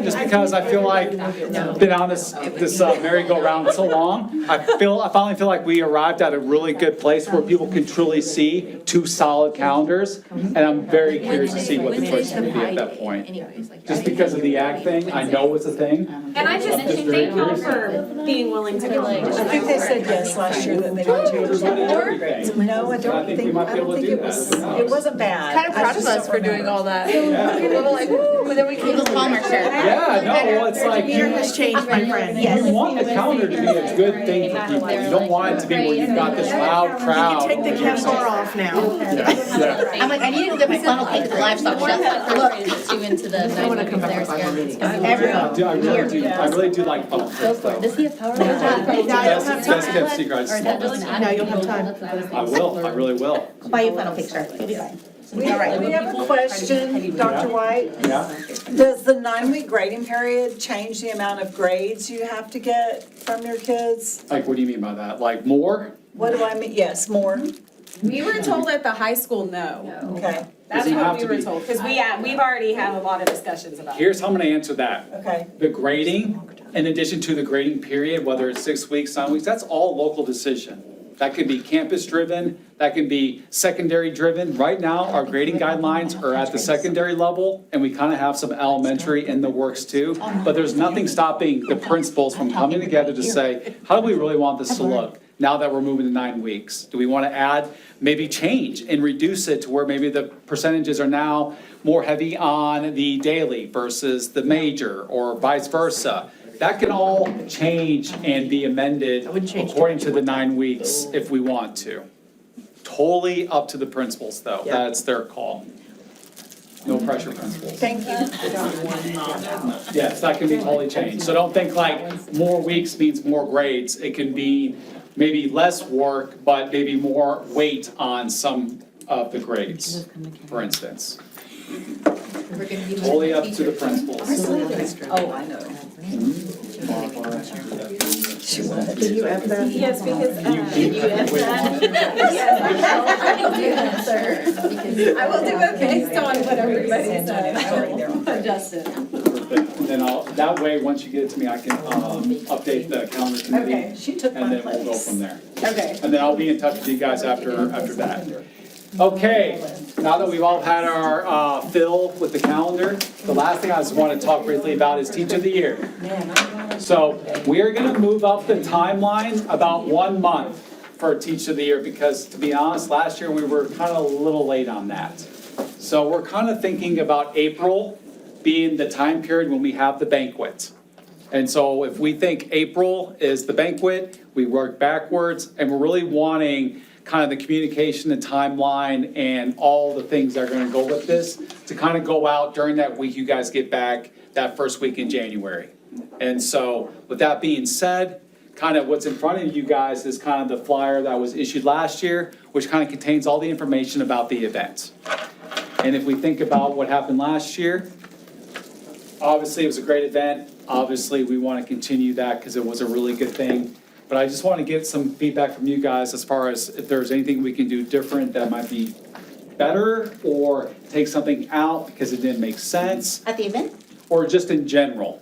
just because I feel like been on this merry-go-round so long, I finally feel like we arrived at a really good place where people can truly see 2 solid calendars, and I'm very curious to see what the choice will be at that point. Just because of the ag thing, I know it's a thing. And I just thank y'all for being willing to come. I think they said yes last year that they would change There's not it. everything. No, I So I don't think we think, might I be able don't to think do it was, that. it wasn't bad. Kind of I proud of just us don't for doing remember. all that. We were like, but then we came People Palmer shirt. Yeah, no, well, it's like, Year has changed, my friend. you want the calendar to be a good thing for people. You don't want it to be where you've got this loud crowd. Take the Kevlar off now. Yeah. I'm like, I need to go get my funnel cake at the livestock show. Look, you into the 9 weeks there, I really do like funnel cakes, though. Does he have power? Now you'll have Best kept secret, I Or is just that love just it. an Now you'll have time. I will, I really will. buy you a funnel cake, sir. You'll be fine. We have a question, Dr. White. Yeah? Does the 9-week grading period change the amount of grades you have to get from your kids? Like, what do you mean by that? Like more? What do I mean? Yes, more, We were told at the high school, no. okay, That's Doesn't what have we to were be. told, because we've already had a lot of discussions about it. Here's how I'm gonna answer that. okay. The grading, in addition to the grading period, whether it's 6 weeks, 9 weeks, that's all local decision. That could be campus-driven, that can be secondary-driven. Right now, our grading guidelines are at the secondary level, and we kind of have some elementary in the works too. But there's nothing stopping the principals from coming together to say, how do we really want this to look? Now that we're moving to 9 weeks, do we want to add, maybe change and reduce it to where maybe the percentages are now more heavy on the daily versus the major, or vice versa? That can all change and be amended according to the 9 weeks if we want to. Totally up to the principals though, that's their call. No pressure, principals. Thank you. Yes, that can be totally changed. So don't think like more weeks means more grades. It can be maybe less work, but maybe more weight on some of the grades, for instance. We're gonna be Totally up to the principals. Oh, I know. She wanted to. You have that? Yes, because, You have I will do it based on what everybody says. Adjust it. Perfect. And then that way, once you get it to me, I can update the calendar Okay, committee. she took my And place. then we'll go from there. Okay. And then I'll be in touch with you guys after that. Okay, now that we've all had our fill with the calendar, the last thing I just want to talk briefly about is Teacher of the Year. So we are going to move up the timeline about 1 month for Teacher of the Year because, to be honest, last year we were kind of a little late on that. So we're kind of thinking about April being the time period when we have the banquet. And so if we think April is the banquet, we work backwards, and we're really wanting kind of the communication, the timeline, and all the things that are gonna go with this to kind of go out during that week you guys get back, that first week in January. And so with that being said, kind of what's in front of you guys is kind of the flyer that was issued last year, which kind of contains all the information about the event. And if we think about what happened last year, obviously it was a great event. Obviously, we want to continue that because it was a really good thing. But I just want to get some feedback from you guys as far as if there's anything we can do different that might be better, or take something out because it didn't make sense, At the event? or just in general.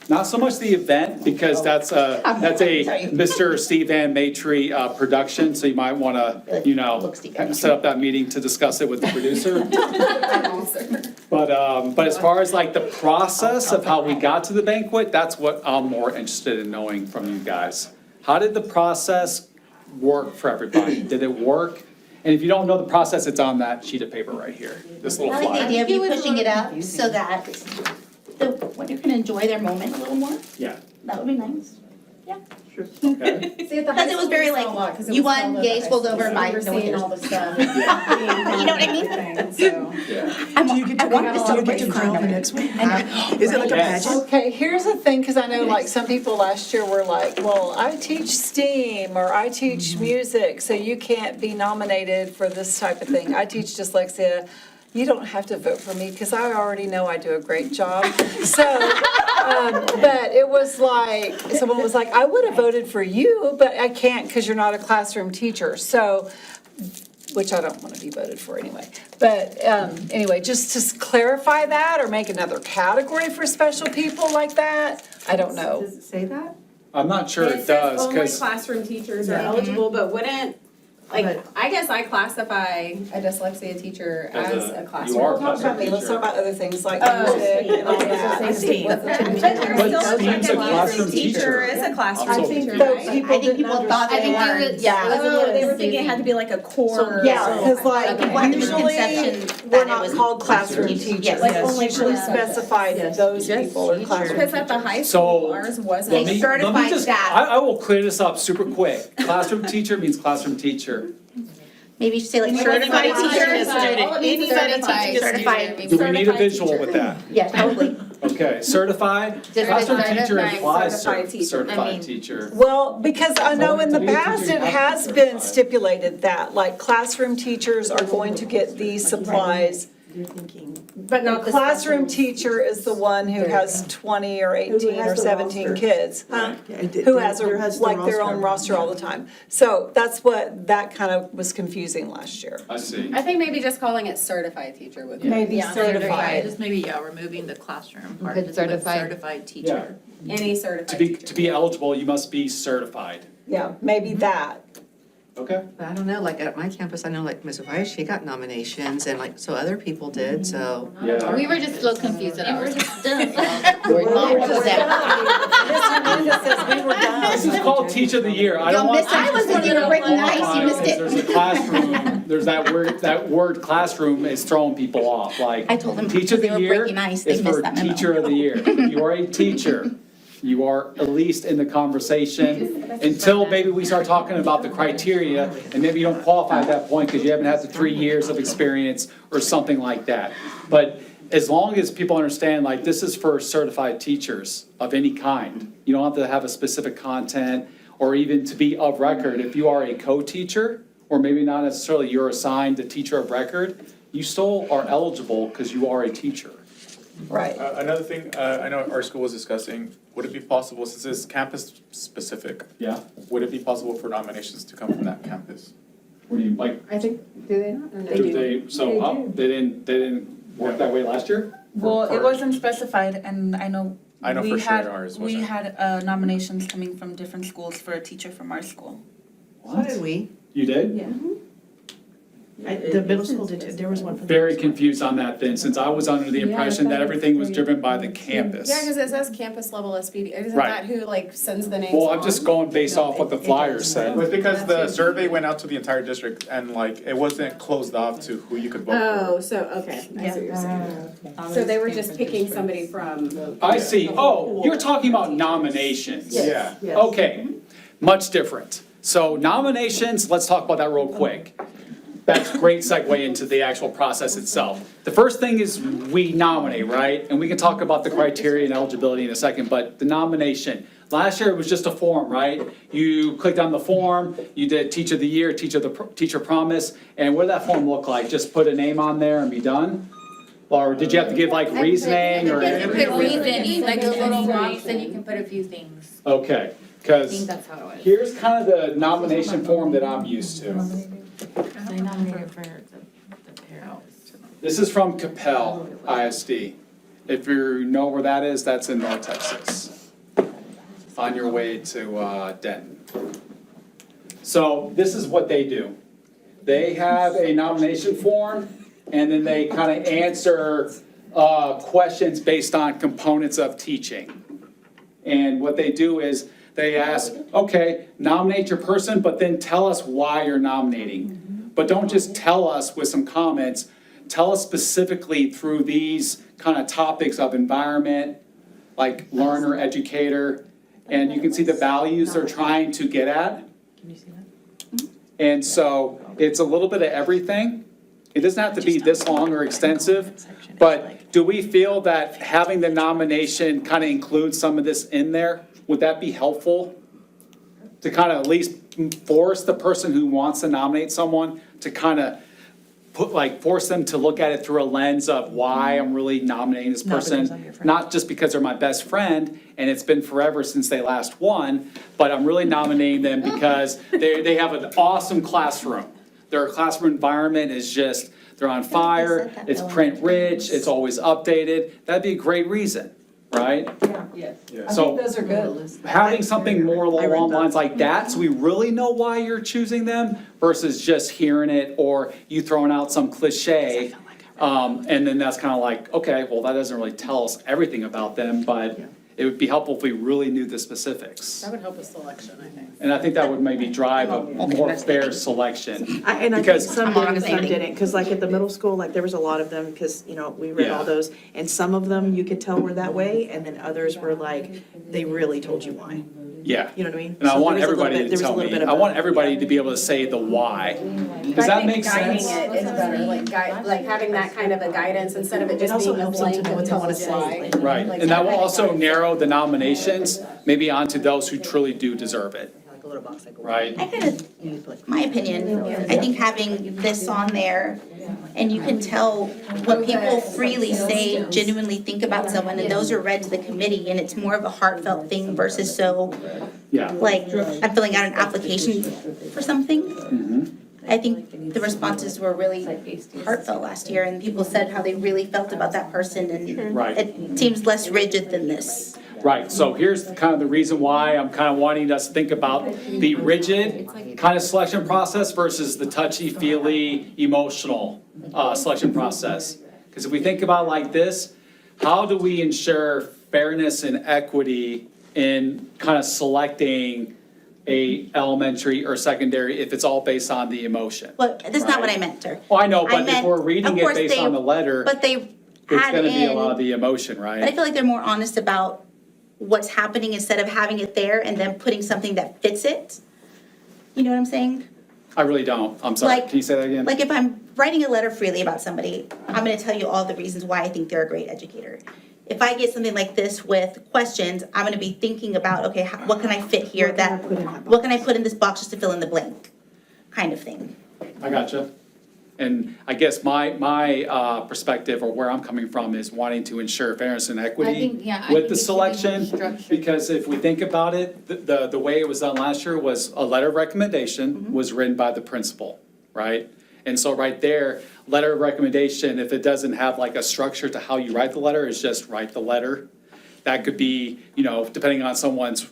Not so much the event, because that's a Mr. Steve Van Matry production, so you might want to, set up that meeting to discuss it with the producer. But as far as like the process of how we got to the banquet, that's what I'm more interested in knowing from you guys. How did the process work for everybody? Did it work? And if you don't know the process, it's on that sheet of paper right here, this little I like the flyer. idea of you pushing it up so that when you can enjoy their moment a little more. Yeah. That would be nice. Okay. Because it was very like, you won, yay, scrolled over, bye, no one cares. all the stuff. You know what I mean? Yeah. Do you get to crown the next week? Is it like a Yes. pageant? Okay, here's the thing, because I know like some people last year were like, well, I teach STEAM or I teach music, so you can't be nominated for this type of thing. I teach dyslexia. You don't have to vote for me because I already know I do a great job. So, but it was like, someone was like, I would have voted for you, but I can't because you're not a classroom teacher. So, which I don't want to be voted for anyway. But anyway, just to clarify that or make another category for special people like that, I don't know. Does it say that? I'm not sure it says does, only because classroom teachers are eligible, but wouldn't, I guess I classify A dyslexia teacher As as a- a you classroom. are Don't talk about me, let's talk about other things like Oh, music and all okay, that. But STEAM. there's But still STEAM's a a classroom teacher. is a classroom So- teacher, Those right? people I think didn't people thought they understand. weren't, yeah. Oh, they were thinking it had to be like a core. Yeah, because like Okay. There's a usually, misconception we're that it not was called classroom teachers. teachers. Yes. Like Yes. only usually specified that those people are classroom Because at the teachers. high So, school, ours wasn't. let me certified just, staff. I will clear this up super quick. Classroom teacher means classroom teacher. Maybe you should say like Certified certified teacher teacher. is student. Anybody teaching a Certified. Do we need a visual with that? Yeah, totally. Okay, certified, classroom teacher certified, implies certified teacher. certified teacher. Well, because I know in the past it has been stipulated that, like, classroom teachers are going to get these supplies you're thinking. But The not the classroom specials. teacher is the one who has 20 or 18 or has the 17 roster. kids, huh? Yeah, it did- Who has there has the like their own roster all the time. So that's what, that kind of was confusing last year. I see. I think maybe just calling it certified teacher would be. Maybe Yeah, certified. Just maybe, yeah, removing the classroom part, Put just put certified. certified teacher. Any certified To be, teacher. to be eligible, you must be certified. Yeah, maybe that. Okay. But I don't know, like at my campus, I know like Ms. Weiss, she got nominations and like, so other people did, so. Yeah. We were just a little confused at ours. Mr. Mendez says we were done. This is called Teach of the Year. I don't want. I was looking at breaking ice, you missed it. There's a classroom, there's that word classroom is throwing people off, like. I told them Teach of they the were Year breaking ice, they is missed for that memo. Teacher of the Year. If you are a teacher, you are at least in the conversation until maybe we start talking about the criteria, and maybe you don't qualify at that point because you haven't had the 3 years of experience or something like that. But as long as people understand, like, this is for certified teachers of any kind. You don't have to have a specific content or even to be of record. If you are a co-teacher, or maybe not necessarily you're assigned the teacher of record, you still are eligible because you are a teacher. Right. Another thing, I know our school was discussing, would it be possible, since it's campus specific, Yeah? would it be possible for nominations to come from that campus? What do you, like, I think, do they not? They do do. they, so, they didn't work that way last year? Well, it wasn't specified, and I know I know we for sure had, ours we wasn't. had nominations coming from different schools for a teacher from our school. So did we. You did? The middle school did too, there was one from. Very confused on that then, since I was under the impression that everything was driven by the campus. Yeah, because it says campus level SBD. Isn't Right. that who like sends the names Well, I'm on? just going based off what the flyer It said. was because the survey went out to the entire district and like, it wasn't closed off to who you could vote for. Oh, so, okay, I see what you're saying. So they were just picking somebody from. I see. Oh, you're talking about nominations. Yeah. Yes. Okay, much different. So nominations, let's talk about that real quick. That's a great segue into the actual process itself. The first thing is we nominate, right? And we can talk about the criteria and eligibility in a second, but the nomination. Last year it was just a form, right? You clicked on the form, you did Teacher of the Year, Teacher Promise, and what did that form look like? Just put a name on there and be done? Or did you have to give like reasoning or? You can put reasoning, like a little box, and you can put a few things. Okay, I think because that's how it was. here's kind of the nomination form that I'm used to. They nominated for the parents. This is from Capel ISD. If you know where that is, that's in North Texas. On your way to Denton. So this is what they do. They have a nomination form, and then they kind of answer questions based on components of teaching. And what they do is they ask, okay, nominate your person, but then tell us why you're nominating. But don't just tell us with some comments, tell us specifically through these kind of topics of environment, like learner, educator, and you can see the values they're trying to get at. Can you see that? And so it's a little bit of everything. It doesn't have to be this long or extensive, but do we feel that having the nomination kind of include some of this in there? Would that be helpful? To kind of at least force the person who wants to nominate someone to kind of force them to look at it through a lens of why I'm really nominating this Not because I'm person. your friend. Not just because they're my best friend and it's been forever since they last won, but I'm really nominating them because they have an awesome classroom. Their classroom environment is just, they're on fire, it's print rich, it's always updated. That'd be a great reason, right? Yes. Yeah. I So- think those are good. Having something more I read along that. lines like that, so we really know why you're choosing them versus just hearing it or you throwing out some cliche. And then that's kind of like, okay, well, that doesn't really tell us everything about them, but it would be helpful if we really knew the specifics. That would help with selection, I think. And I think that would maybe drive a more fair selection. I think Because- some did and some didn't, because like at the middle school, like there was a lot of them, because, you know, we read Yeah. all those. And some of them you could tell were that way, and then others were like, they really told you why. Yeah. You know what I mean? And I So want there was a little everybody bit- to there was a tell little me, bit of I a- want everybody to be able to say the why. Does that make sense? Guiding it is better, like having that kind of a guidance instead of it It just also being a helps them to blank know what they want to intelligence. say. Right, Like and that will that also guidance. narrow the nominations, maybe onto those who truly do deserve it, Like a little box, like. right? I kind of, my opinion, I think having this on there And you can tell what people freely say, genuinely think about someone, and those are read to the committee, and it's more of a heartfelt thing versus so, Yeah. like, I'm filling out an application for something. I think the responses were really heartfelt last year, and people said how they really felt about that person, and Right. it seems less rigid than this. Right, so here's kind of the reason why I'm kind of wanting us to think about the rigid kind of selection process versus the touchy-feely, emotional selection process. Because if we think about it like this, how do we ensure fairness and equity in kind of selecting a elementary or secondary if it's all based on the emotion? Well, that's not what I meant, sir. Well, I know, I but if meant, we're reading of it course, based they- on the letter, But they it's add gonna be a lot of in, the emotion, but I right? feel like they're more honest about what's happening instead of having it there and then putting something that fits it. You know what I'm saying? I really don't, I'm sorry, Like- can you say that again? Like if I'm writing a letter freely about somebody, I'm gonna tell you all the reasons why I think they're a great educator. If I get something like this with questions, I'm gonna be thinking about, okay, what can I fit here what can I put in this box just to fill in the blank, kind of thing. I gotcha. And I guess my perspective or where I'm coming from is wanting to ensure fairness and equity think, yeah, I with think the it should be selection. structured. Because if we think about it, the way it was done last year was a letter of recommendation was written by the principal, right? And so right there, letter of recommendation, if it doesn't have like a structure to how you write the letter, it's just write the letter. That could be, depending on someone's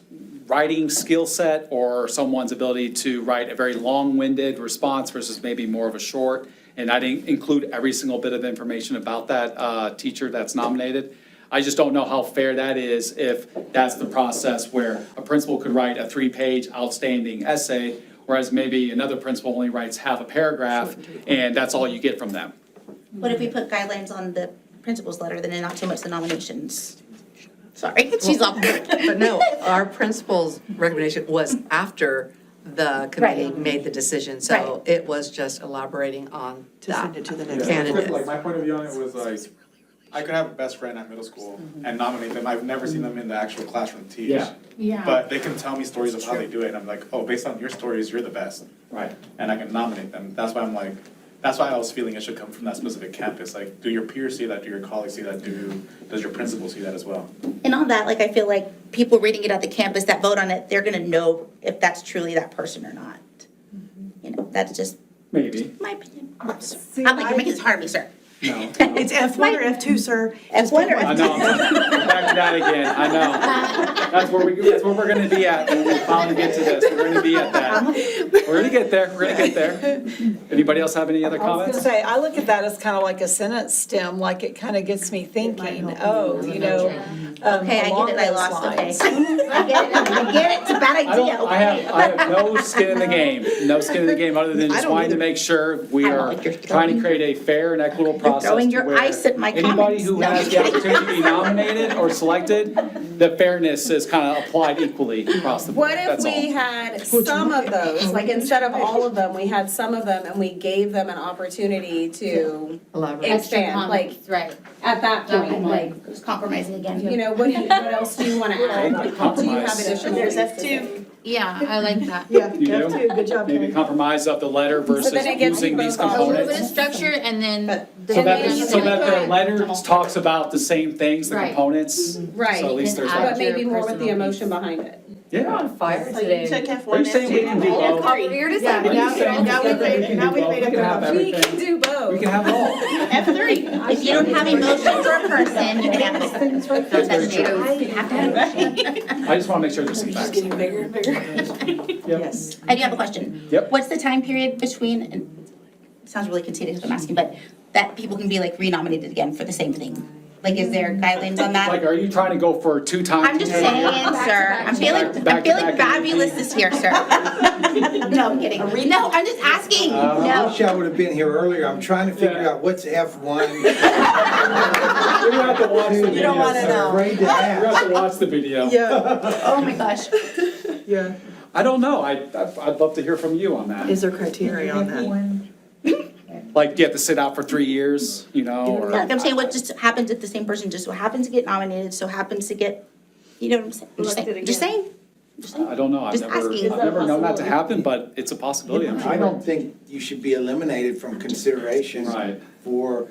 writing skill set or someone's ability to write a very long-winded response versus maybe more of a short. And I didn't include every single bit of information about that teacher that's nominated. I just don't know how fair that is if that's the process where a principal could write a 3-page outstanding essay, whereas maybe another principal only writes half a paragraph, and that's all you get from them. What if we put guidelines on the principal's letter, then not too much the nominations? Sorry, she's off. But no, our principal's recommendation was after the committee made the decision, so it was just elaborating on that candidate. Like, my point of view on it was like, I could have a best friend at middle school and nominate them. I've never seen them in the actual classroom teach. Yeah. Yeah. But they can tell me stories of how they do it, and I'm like, oh, based on your stories, you're the best. Right. And I can nominate them. That's why I'm like, that's why I was feeling it should come from that specific campus. Like, do your peers see that? Do your colleagues see that? Does your principal see that as well? And on that, like, I feel like people reading it at the campus that vote on it, they're gonna know if that's truly that person or not. That's just Maybe. my opinion. I'm like, you're making this hard on me, sir. No. It's F1 or F2, sir. F1 or I F2? know, I'm back to that again, I know. That's where we're gonna be at when we finally get to this. We're gonna be at that. We're gonna get there. Anybody else have any other I was gonna comments? say, I look at that as kind of like a sentence stem, like it kind of gets me thinking, Okay, I along get it, I those lost, okay. lines. I get it, it's a bad idea, I have no skin in the game, other than just wanting to make sure we I don't are like your trying to create a fair and equitable process. throwing to your where ice at my Anybody comments. who No, I'm has the kidding. opportunity to be nominated or selected, the fairness is kind of applied equally across the board, What if that's we all. had some of those, like instead of all of them, we had some of them and we gave them an opportunity to Elaborate. expand, like, Right. at that point, like, Who's compromising again? what else do you wanna add? Do you have Compromise. additional? There's things to F2. say? Yeah, I like that. Yeah, You do? F2, good job, Maybe Kelly. compromise of the letter versus then it gives you using these both options. A little bit components. of structure and then. the So that, rest so of that it. the letter talks about the same things, the Right. components. Right. So at least there's And that. But maybe more with the emotion behind it. You're Yeah. on fire So today. you took Are you F1, saying we can do F2, both? F3. You're just Yeah, like, now we can we've do made both. up We We can can do both. We can have it all. F3. If you don't have emotion for a person, you can have it. That's very true. You have to have emotion. I just want to make sure there's some facts. bigger and bigger. Yep. Yes. I do have a question. Yep. What's the time period between, and it sounds really conceited what I'm asking, but that people can be like renominated again for the same thing? Like, is there guidelines on that? Like, are you trying to go for 2 times? I'm just saying, sir, I'm feeling Back-to-back fabulous this year, sir. No, I'm kidding. No, I'm just asking. I No. wish I would have been here earlier. I'm trying to figure out what's F1. We're gonna have to watch the video. You don't wanna sir. know. Afraid to We're gonna have ask. to watch the video. Yeah, Oh my gosh. yeah. I don't know. I'd love to hear from you on that. Is there criteria on that? Like, you have to sit out for 3 years, or? Like I'm saying, what just happens if the same person just so happens to get nominated, so happens to get, you know what I'm saying? I'm just saying. I don't know, I've Just never, asking. I've never known that to happen, but it's a possibility, I'm I sure. don't think you should be eliminated from consideration Right. for,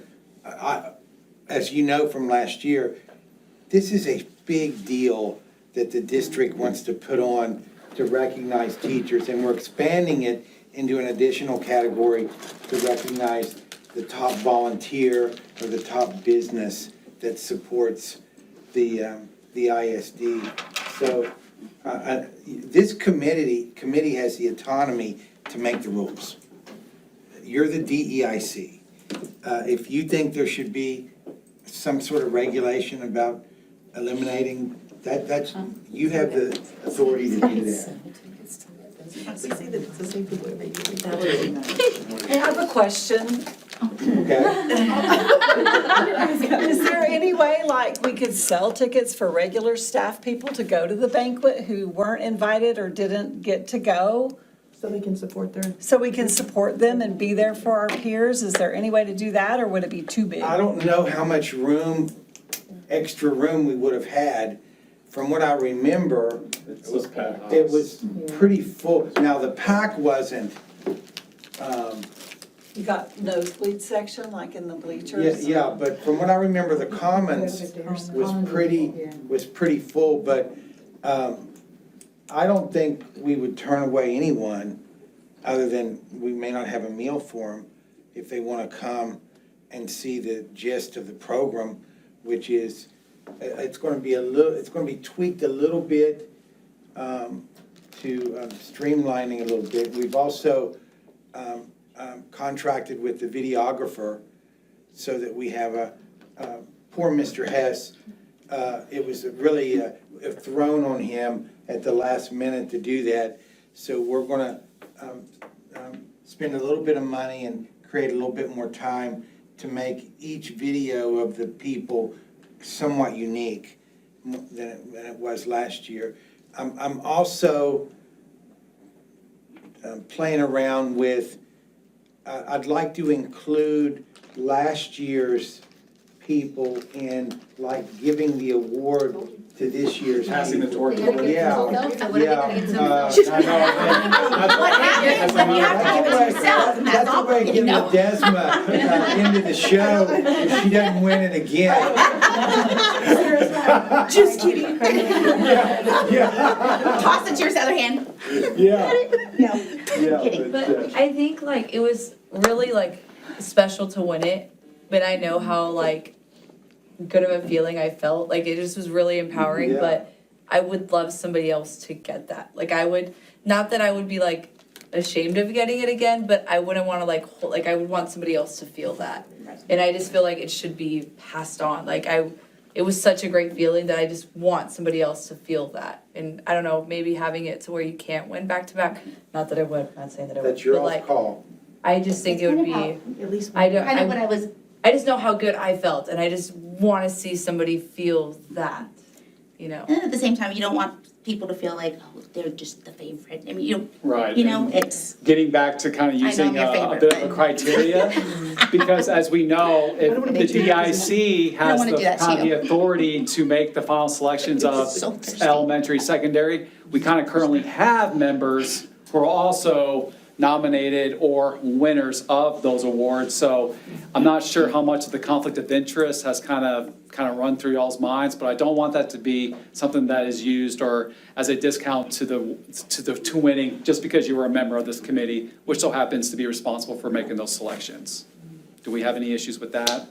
as you know from last year, this is a big deal that the district wants to put on to recognize teachers, and we're expanding it into an additional category to recognize the top volunteer or the top business that supports the ISD. So, this committee has the autonomy to make the rules. You're the DEIC. If you think there should be some sort of regulation about eliminating, that's, you have the authority to do that. We see that it's the same people every year. Hey, I have a question. Okay? Is there any way, like, we could sell tickets for regular staff people to go to the banquet who weren't invited or didn't get to go? So they can support their. So we can support them and be there for our peers? Is there any way to do that, or would it be too big? I don't know how much extra room we would have had. From what I remember, it was pretty full. Now, the pack wasn't, You got nosebleed section, like in the bleachers? yeah, but from what I remember, the Commons was pretty full, but, I don't think we would turn away anyone, other than we may not have a meal for them, if they wanna come and see the gist of the program, which is, it's gonna be tweaked a little bit, to streamlining a little bit. We've also, contracted with the videographer so that we have poor Mr. Hess, it was really thrown on him at the last minute to do that. So we're gonna spend a little bit of money and create a little bit more time to make each video of the people somewhat unique than it was last year. I'm also playing around with, I'd like to include last year's people in, like, giving the award to this year's. Passing the torch. Yeah, So what are they gonna get themselves? What happens when you have to give it to yourself, and that's That's a all, way of you giving know? Desma into the show if she doesn't win it again. Just kidding. Yeah, Toss it to your other hand. yeah. Kidding. But I think like it was really like special to win it, but I know how like good of a feeling I felt. Like it just was really empowering, Yeah. but I would love somebody else to get that. Like I would, not that I would be like ashamed of getting it again, but I wouldn't want to like I would want somebody else to feel that. And I just feel like it should be passed on. It was such a great feeling that I just want somebody else to feel that. And I don't know, maybe having it to where you can't win back to back. Not that I would, not saying that I would, That's your but like call. I just think it would be. At least. I don't. Kind of what I was, I just know how good I felt, and I just want to see somebody feel that, you know. and at the same time, you don't want people to feel like, oh, they're just the favorite. I mean, Right. you know, it's, Getting back to kind of I know using I'm your a favorite, bit of a but- criteria, because as we know, if wanna the make you- DEIC has wanna do the that to kind of you. the authority to make the final selections of So thirsty. elementary, secondary, we kind of currently have members who are also nominated or winners of those awards. So I'm not sure how much of the conflict of interest has kind of run through y'all's minds, but I don't want that to be something that is used or as a discount to winning just because you were a member of this committee, which so happens to be responsible for making those selections. Do we have any issues with that?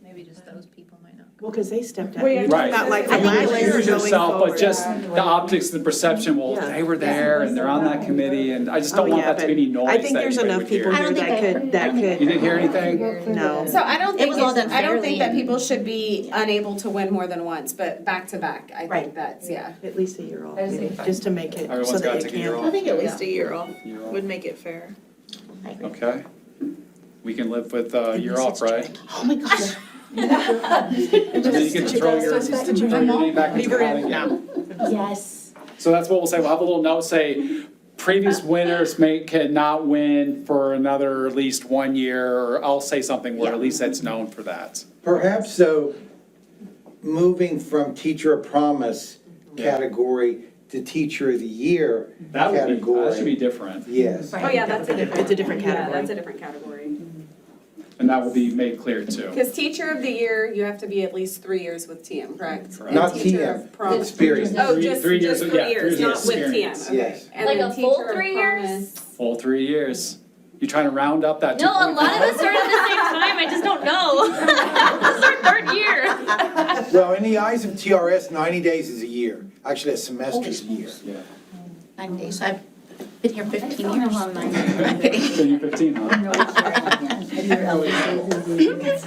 Maybe just those people might not. Well, because they stepped out. Well, You're Right. talking about like I from think last year excuse going yourself, but forward. just the optics and the perception, well, Yeah. they were there and they're on that committee, and I just don't Oh, want yeah, that to be any but noise I think that there's anybody enough would hear. people I here don't think that You could, didn't hear anything? no. So I don't It think, was all done I don't think that fairly. people should be unable to win more than once, but back to back, I Right. think that's, yeah. At least a year off, I just think just to make it so Everyone's gotta that take it a year can. off. think at least a year off Year off. would make it fair. Okay. We can live with a year off, right? oh my gosh. And then you get to throw your name back into the hat again. Yes. So that's what we'll say. We'll have a little note say, previous winners cannot win for another at least 1 year, or I'll say something where at least that's known for that. Perhaps so, moving from teacher of promise category to Teacher of the Year That would be, category. that should be different, Yes. Oh, yeah, that's a different. It's a different Yeah, category. that's a different category. and that will be made clear too. Because teacher of the year, you have to be at least 3 years with TM, correct? Correct. And Not teacher TM, of prom- experience. Oh, Three- just 3 years, 3 yeah, 3 years, years not with experience, TM, okay. yes. And Like then a full teacher of 3 years? promise- Full 3 years. You trying to round up that 2.5? No, a lot of us are at the same time, I just don't know. This is our 3rd year. Well, in the eyes of TRS, 90 days is a year. Actually, a semester is a year. Yeah. 9 days, I've been here 15 I don't know years. how mine. Then you're 15, huh?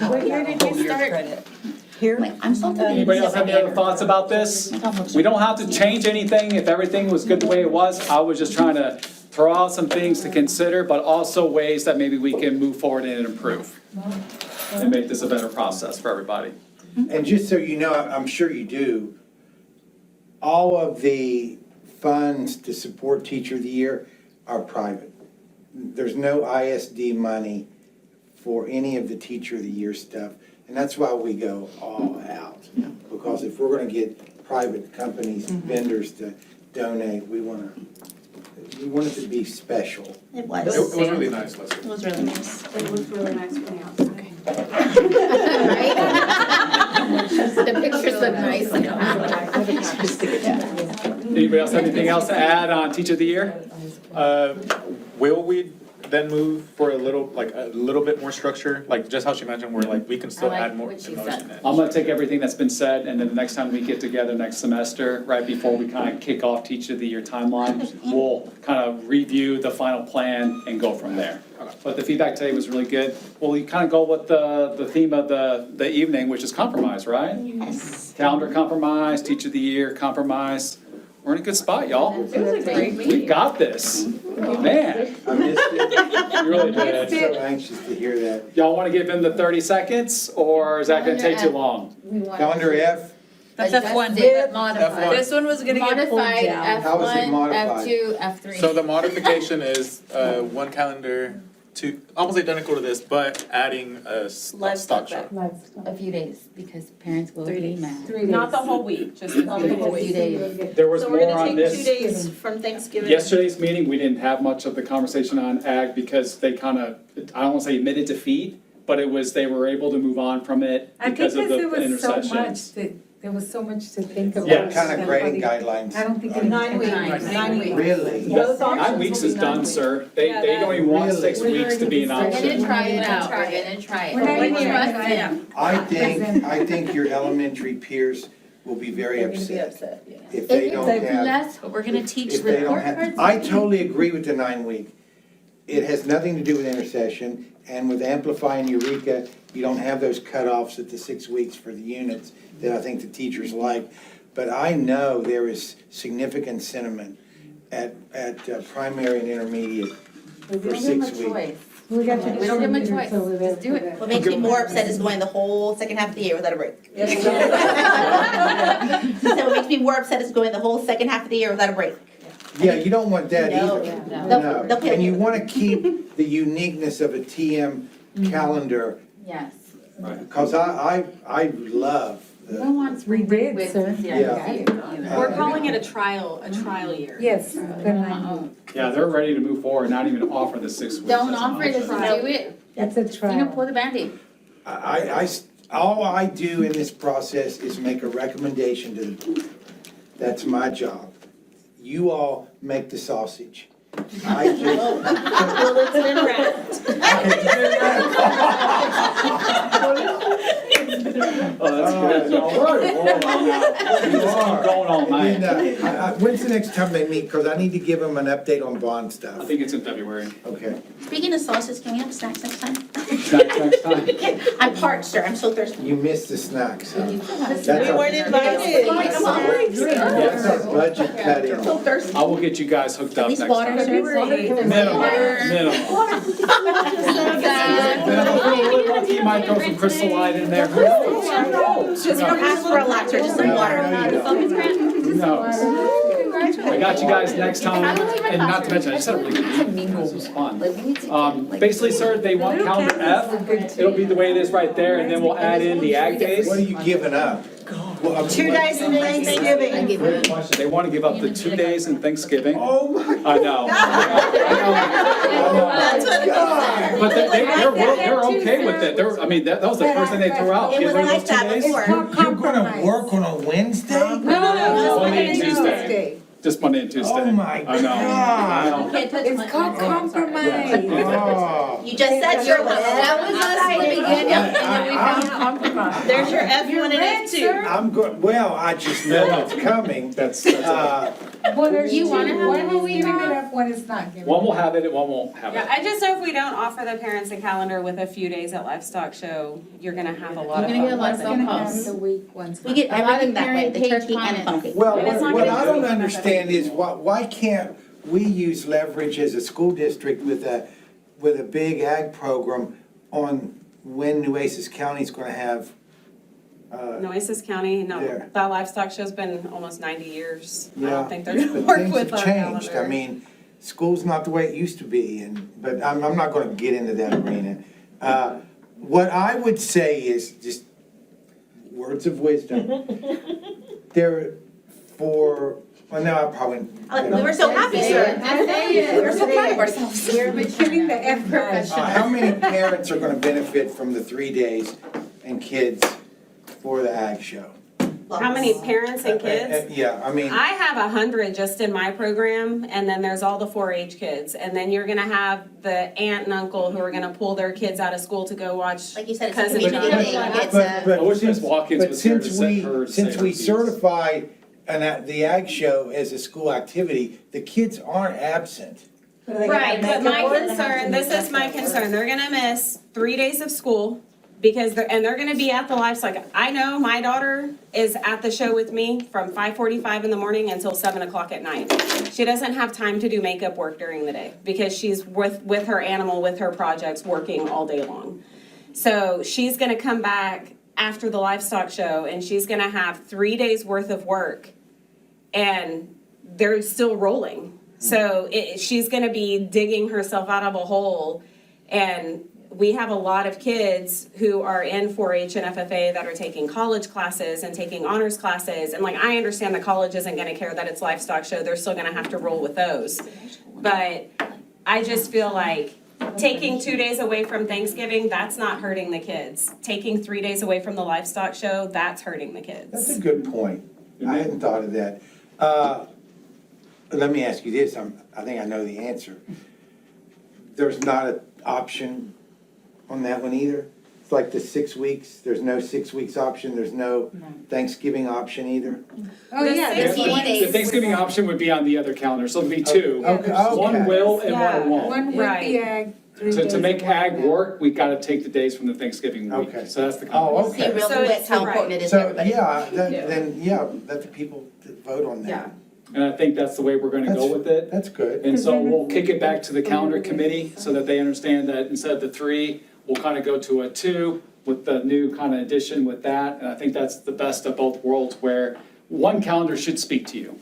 What year did you start? Like, I'm so. Anybody else have any other thoughts about this? We don't have to change anything if everything was good the way it was. I was just trying to throw out some things to consider, but also ways that maybe we can move forward and improve and make this a better process for everybody. And just so you know, I'm sure you do, all of the funds to support Teacher of the Year are private. There's no ISD money for any of the Teacher of the Year stuff. And that's why we go all out. Because if we're gonna get private companies, vendors to donate, we want it to be special. It It was. was really nice last year. It was really nice. It looks really nice from the outside. The pictures look nice. Anybody else have anything else to add on Teacher of the Year? Will we then move for a little bit more structure, like just how she mentioned, where like we can still I like add more. what she another said. student? I'm gonna take everything that's been said, and then the next time we get together next semester, right before we kind of kick off Teacher of the Year timeline, we'll kind of review the final plan and go from there. But the feedback today was really good. Well, we kind of go with the theme of the evening, which is compromise, right? Yes. Calendar compromise, Teacher of the Year compromise. We're in a good spot, y'all. It was a great We've meeting. got this. Man, I missed it. you really I'm did. so anxious to hear that. Y'all want to give him the 30 seconds, or is that gonna take too long? Calendar F, That's F1. It, modified. This one was gonna get pulled Modified down. How is it F1, modified? F2, F3. So the modification is one calendar to, almost identical to this, but adding a stock show. A few days, because parents will be mad. 3 days. Not the whole week, just a A few few days. days. There was So we're more gonna on take 2 this. days from Thanksgiving. Yesterday's meeting, we didn't have much of the conversation on ag because they kind of, I don't want to say admitted defeat, but it was, they were able to move on from it I think because of the there was so much intercessions. there was so much to think about. Yeah. what kind of grading guidelines? I don't think it. 9 weeks, Nice. 9 weeks. Really? Both 9 options weeks will is be done, 9 sir. They Yeah, don't even want Really? 6 weeks to be an We're option. gonna try it out, we're gonna try it. We're not We even trust gonna try them. I think your elementary peers will be very They're gonna be upset upset, yeah. if they It's don't like have. less, but we're gonna teach If they don't report have, cards. I totally agree with the 9-week. It has nothing to do with intercession, and with Amplify and Eureka, you don't have those cutoffs at the 6 weeks for the units that I think the teachers like. But I know there is significant sentiment at primary and intermediate for 6 weeks. We got to. We don't give them a choice. So we're Just do it. gonna- What makes me more upset is going the whole second half of the year without a break. So what makes me more upset is going the whole second half of the year without a break. Yeah, you don't want that No. either. No. No, and you want to keep the uniqueness of a TM calendar, Yes. because I love We the. don't want We did, with sir. Yeah. We're calling it a trial year. Yes, the 9 weeks. Yeah, they're ready to move forward, not even offer the 6 weeks. Don't as an offer it, just option. do it. It's a trial. Pull the Band-Aid. All I do in this process is make a recommendation to the board. That's my job. You all make the sausage. I just. Well, it's been wrapped. Oh, that's good. All right, hold on now. Keep going all night. When's the next time they meet? Because I need to give them an update on bond I stuff. think it's in February. Okay. Speaking of sauces, can we have snacks next time? Snacks next time. I'm parched, sir, I'm so thirsty. You missed the snacks, huh? We That's weren't invited. That's our budget cutting. So thirsty. I will get you guys hooked At up least next water, time. sir. Minimum. You might throw some Crystal Light in there. Who knows? Just don't ask for a lot, sir, just some water. Who knows? I got you guys next time, and not to mention, I just had a really good meeting. This was fun. Basically, sir, they want calendar F. It'll be the way it is right there, and then we'll add in the ag days. What are you giving up? Well, 2 days in Thanksgiving. Great question. They want to give up the 2 days in Thanksgiving. Oh, my I know. That's what it is. But they're okay with it. I mean, that was the first thing they threw out. It Get was rid of like those 2 that days. before. You're gonna work on a Wednesday? No, Monday and Tuesday. Just Monday and Tuesday. Oh, my I know. I God. know. Can't touch It's called compromise. Oh. You just said you're one. That was us in the beginning, and then we found compromise. There's your F1 and F2. I'm good, well, I just know it's coming. That's Well, there's You two. wanna have One a is week giving it off? up, one is not giving it one will up. have it and one won't have Yeah, it. I just know if we don't offer the parents a calendar with a few days at Livestock Show, you're gonna have a lot of You're gonna fun get a lot with of it. phone Gonna calls. have the week once. We get A lot of everything that way, parent the page turkey and the comments. funnel cake. Well, It's not what gonna I do don't that. understand is why can't we use leverage as a school district with a big ag program on when Nueces County's gonna have, Nueces County, no, There. that Livestock Show's been almost 90 years. I yeah. don't think they're gonna But work things with have our changed. I calendar. mean, school's not the way it used to be, but I'm not gonna get into that arena. What I would say is, just words of wisdom. Well, no, I probably. We were so happy, sir. We're so proud of ourselves. We're giving the F How many parents are gonna benefit from the 3 days and kids for the ag show? How many parents and kids? Yeah, I mean, I have 100 just in my program, and then there's all the 4-H kids. And then you're gonna have the aunt and uncle who are gonna pull their kids out of school to go watch Like you said, it's a Cousin community John. thing. It's I wish Ms. Watkins but was here to since set her. since we piece. certify the ag show as a school activity, the kids aren't absent. Right, but my concern, this is my concern, they're gonna miss 3 days of school because they're gonna be at the livestock. I know my daughter is at the show with me from 5:45 in the morning until 7 o'clock at night. She doesn't have time to do makeup work during the day because she's with her animal, with her projects, working all day long. So she's gonna come back after the livestock show and she's gonna have 3 days worth of work and they're still rolling. So she's gonna be digging herself out of a hole. And we have a lot of kids who are in 4-H and FFA that are taking college classes and taking honors classes. And like, I understand the college isn't gonna care that it's livestock show, they're still gonna have to roll with those. But I just feel like taking 2 days away from Thanksgiving, that's not hurting the kids. Taking 3 days away from the livestock show, that's hurting the kids. That's a good point. I hadn't thought of that. Let me ask you this, I think I know the answer. There's not an option on that one either? It's like the 6 weeks, there's no 6 weeks option, there's no Thanksgiving option either? Oh, yeah. The there's six one- The Thanksgiving option would be on the other calendar, so it'd be two. Okay. One will and Yeah. one won't. One would Right. be ag. 3 To days make of one ag without. work, we gotta take the days from the Thanksgiving week. Okay. So that's the Oh, combination. See okay. real So quick it's- how right. important it is to So, everybody. yeah, let the people vote on that. Yeah. And I think that's the way we're gonna go with it. That's good. And so we'll kick it back to the calendar committee so that they understand that instead of the 3, we'll kind of go to a 2 with the new kind of addition with that. And I think that's the best of both worlds where one calendar should speak to you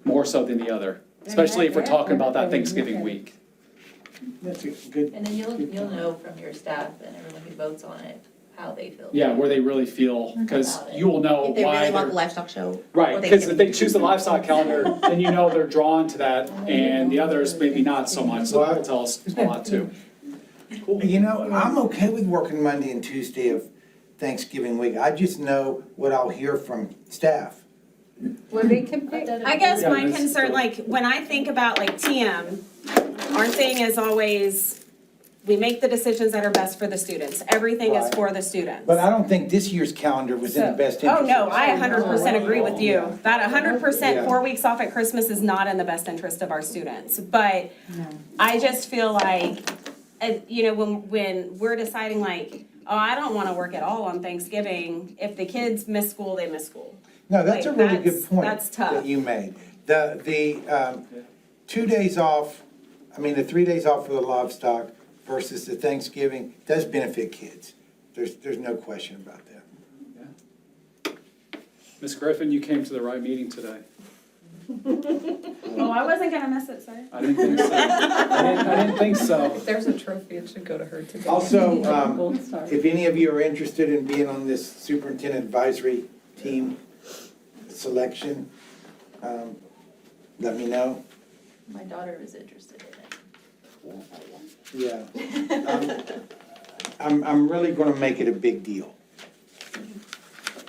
more so than the other, especially if we're talking about that Thanksgiving week. That's a good. And then you'll know from your staff and everyone who votes on it, how they feel. Yeah, where they really feel, because you will know If they why really want they're. the livestock show. Right, or because if they Thanksgiving. choose the livestock calendar, then you know they're drawn to that, and the others maybe not so much, so that'll tell us a lot too. You know, I'm okay with working Monday and Tuesday of Thanksgiving week. I just know what I'll hear from staff. Well, they can pick. I guess Yeah, my that's- concern, like, when I think about like TM, our thing is always, we make the decisions that are best for the students. Everything is Right. for the students. But I don't think this year's calendar was in the best interest. Oh, no, of the I students. 100% agree with you. That 100%, Yeah. 4 weeks off at Christmas is not in the best interest of our students. But I just feel like, you know, when we're deciding like, oh, I don't want to work at all on Thanksgiving, if the kids miss school, they miss school. No, that's a Like, really that's- good point that's tough. that you made. The 2 days off, the 3 days off for the livestock versus the Thanksgiving does benefit kids. There's no question about that. Ms. Griffin, you came to the right meeting today. Oh, I wasn't gonna miss it, sir. I didn't think so. I didn't think so. If there's a trophy, it should go to her today. Also, if any of you are interested in being on this superintendent advisory team, selection, let me know. My daughter is interested in it. Yeah. I'm really gonna make it a big deal.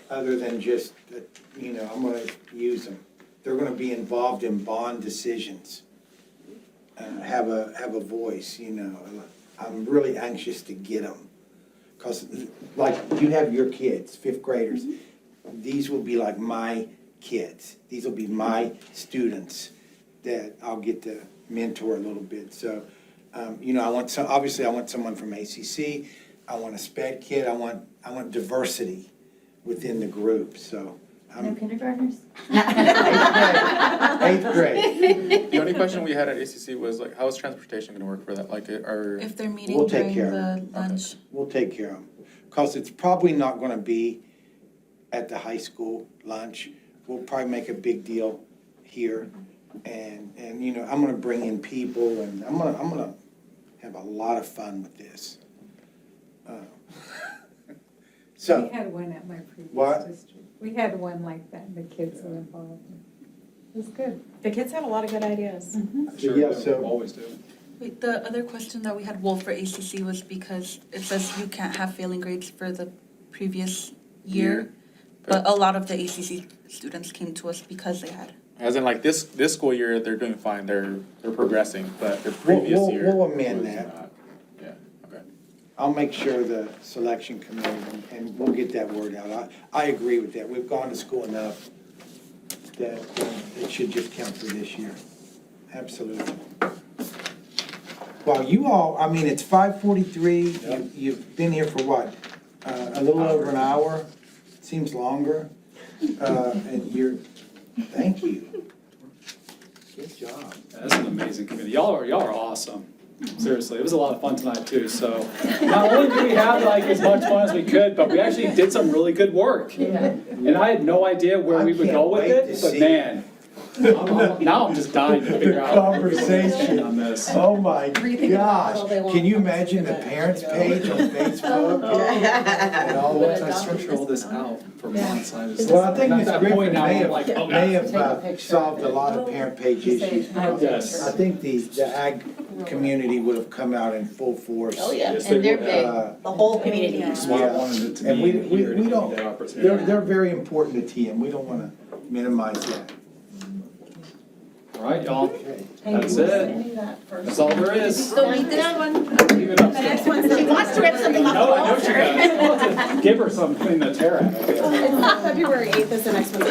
Other than just, I'm gonna use them. They're gonna be involved in bond decisions. Have a voice, I'm really anxious to get them. Cause like you have your kids, fifth graders, these will be like my kids. These will be my students that I'll get to mentor a little bit. So, obviously I want someone from ACC. I want a sped kid. I want diversity within the group, so. No kindergartners? Eighth grade. The only question we had at ACC was like, how is transportation gonna work for that? Like, If they're meeting We'll take during care the of lunch. We'll take care of them. Cause it's probably not gonna be at the high school lunch. We'll probably make a big deal here. And I'm gonna bring in people and I'm gonna have a lot of fun with this. So. We had one at my previous What? district. We had one like that, and the kids were involved. It was good. The kids had a lot of good ideas. Sure, Yeah, they so- always do. Wait, the other question that we had, Wolf, for ACC was because it says you can't have failing grades for the previous year. But a lot of the ACC students came to us because they had. as in like this school year, they're doing fine, they're progressing, but the previous year. We'll amend was that. not. Yeah, okay. I'll make sure the selection committee, and we'll get that word out. I agree with that. We've gone to school enough that it should just count for this year. Absolutely. Well, you all, it's 5:43. You've been here for what? A little over an hour? Seems longer. And thank you. Good job. That's an amazing committee. Y'all are awesome. Seriously, it was a lot of fun tonight too. So not only did we have like as much fun as we could, but we actually did some really good work. And I had no idea where we would go with it, but man, now I'm just dying to figure out Conversation on this. Oh my gosh. Can you imagine the parents page on Facebook? And all Once that? I structure all this out for months, I just. Well, I think at Ms. that Griffin point now, may I'm like, oh, have solved a lot of parent page issues. Yes. I think the ag community would have come out in full force. Oh, yeah. Yes, And they they're would. big, the whole community. That's why I wanted it to And be we here to give don't, you that opportunity. they're very important to TM. We don't want to minimize that. All right, y'all. Okay. That's it. That's all there is. So read this one. Leave it up The to next you. one's. She wants to rip something off the No, I know wall. she does. I'll have to give her something to tear at. It's not February 8th is the next one.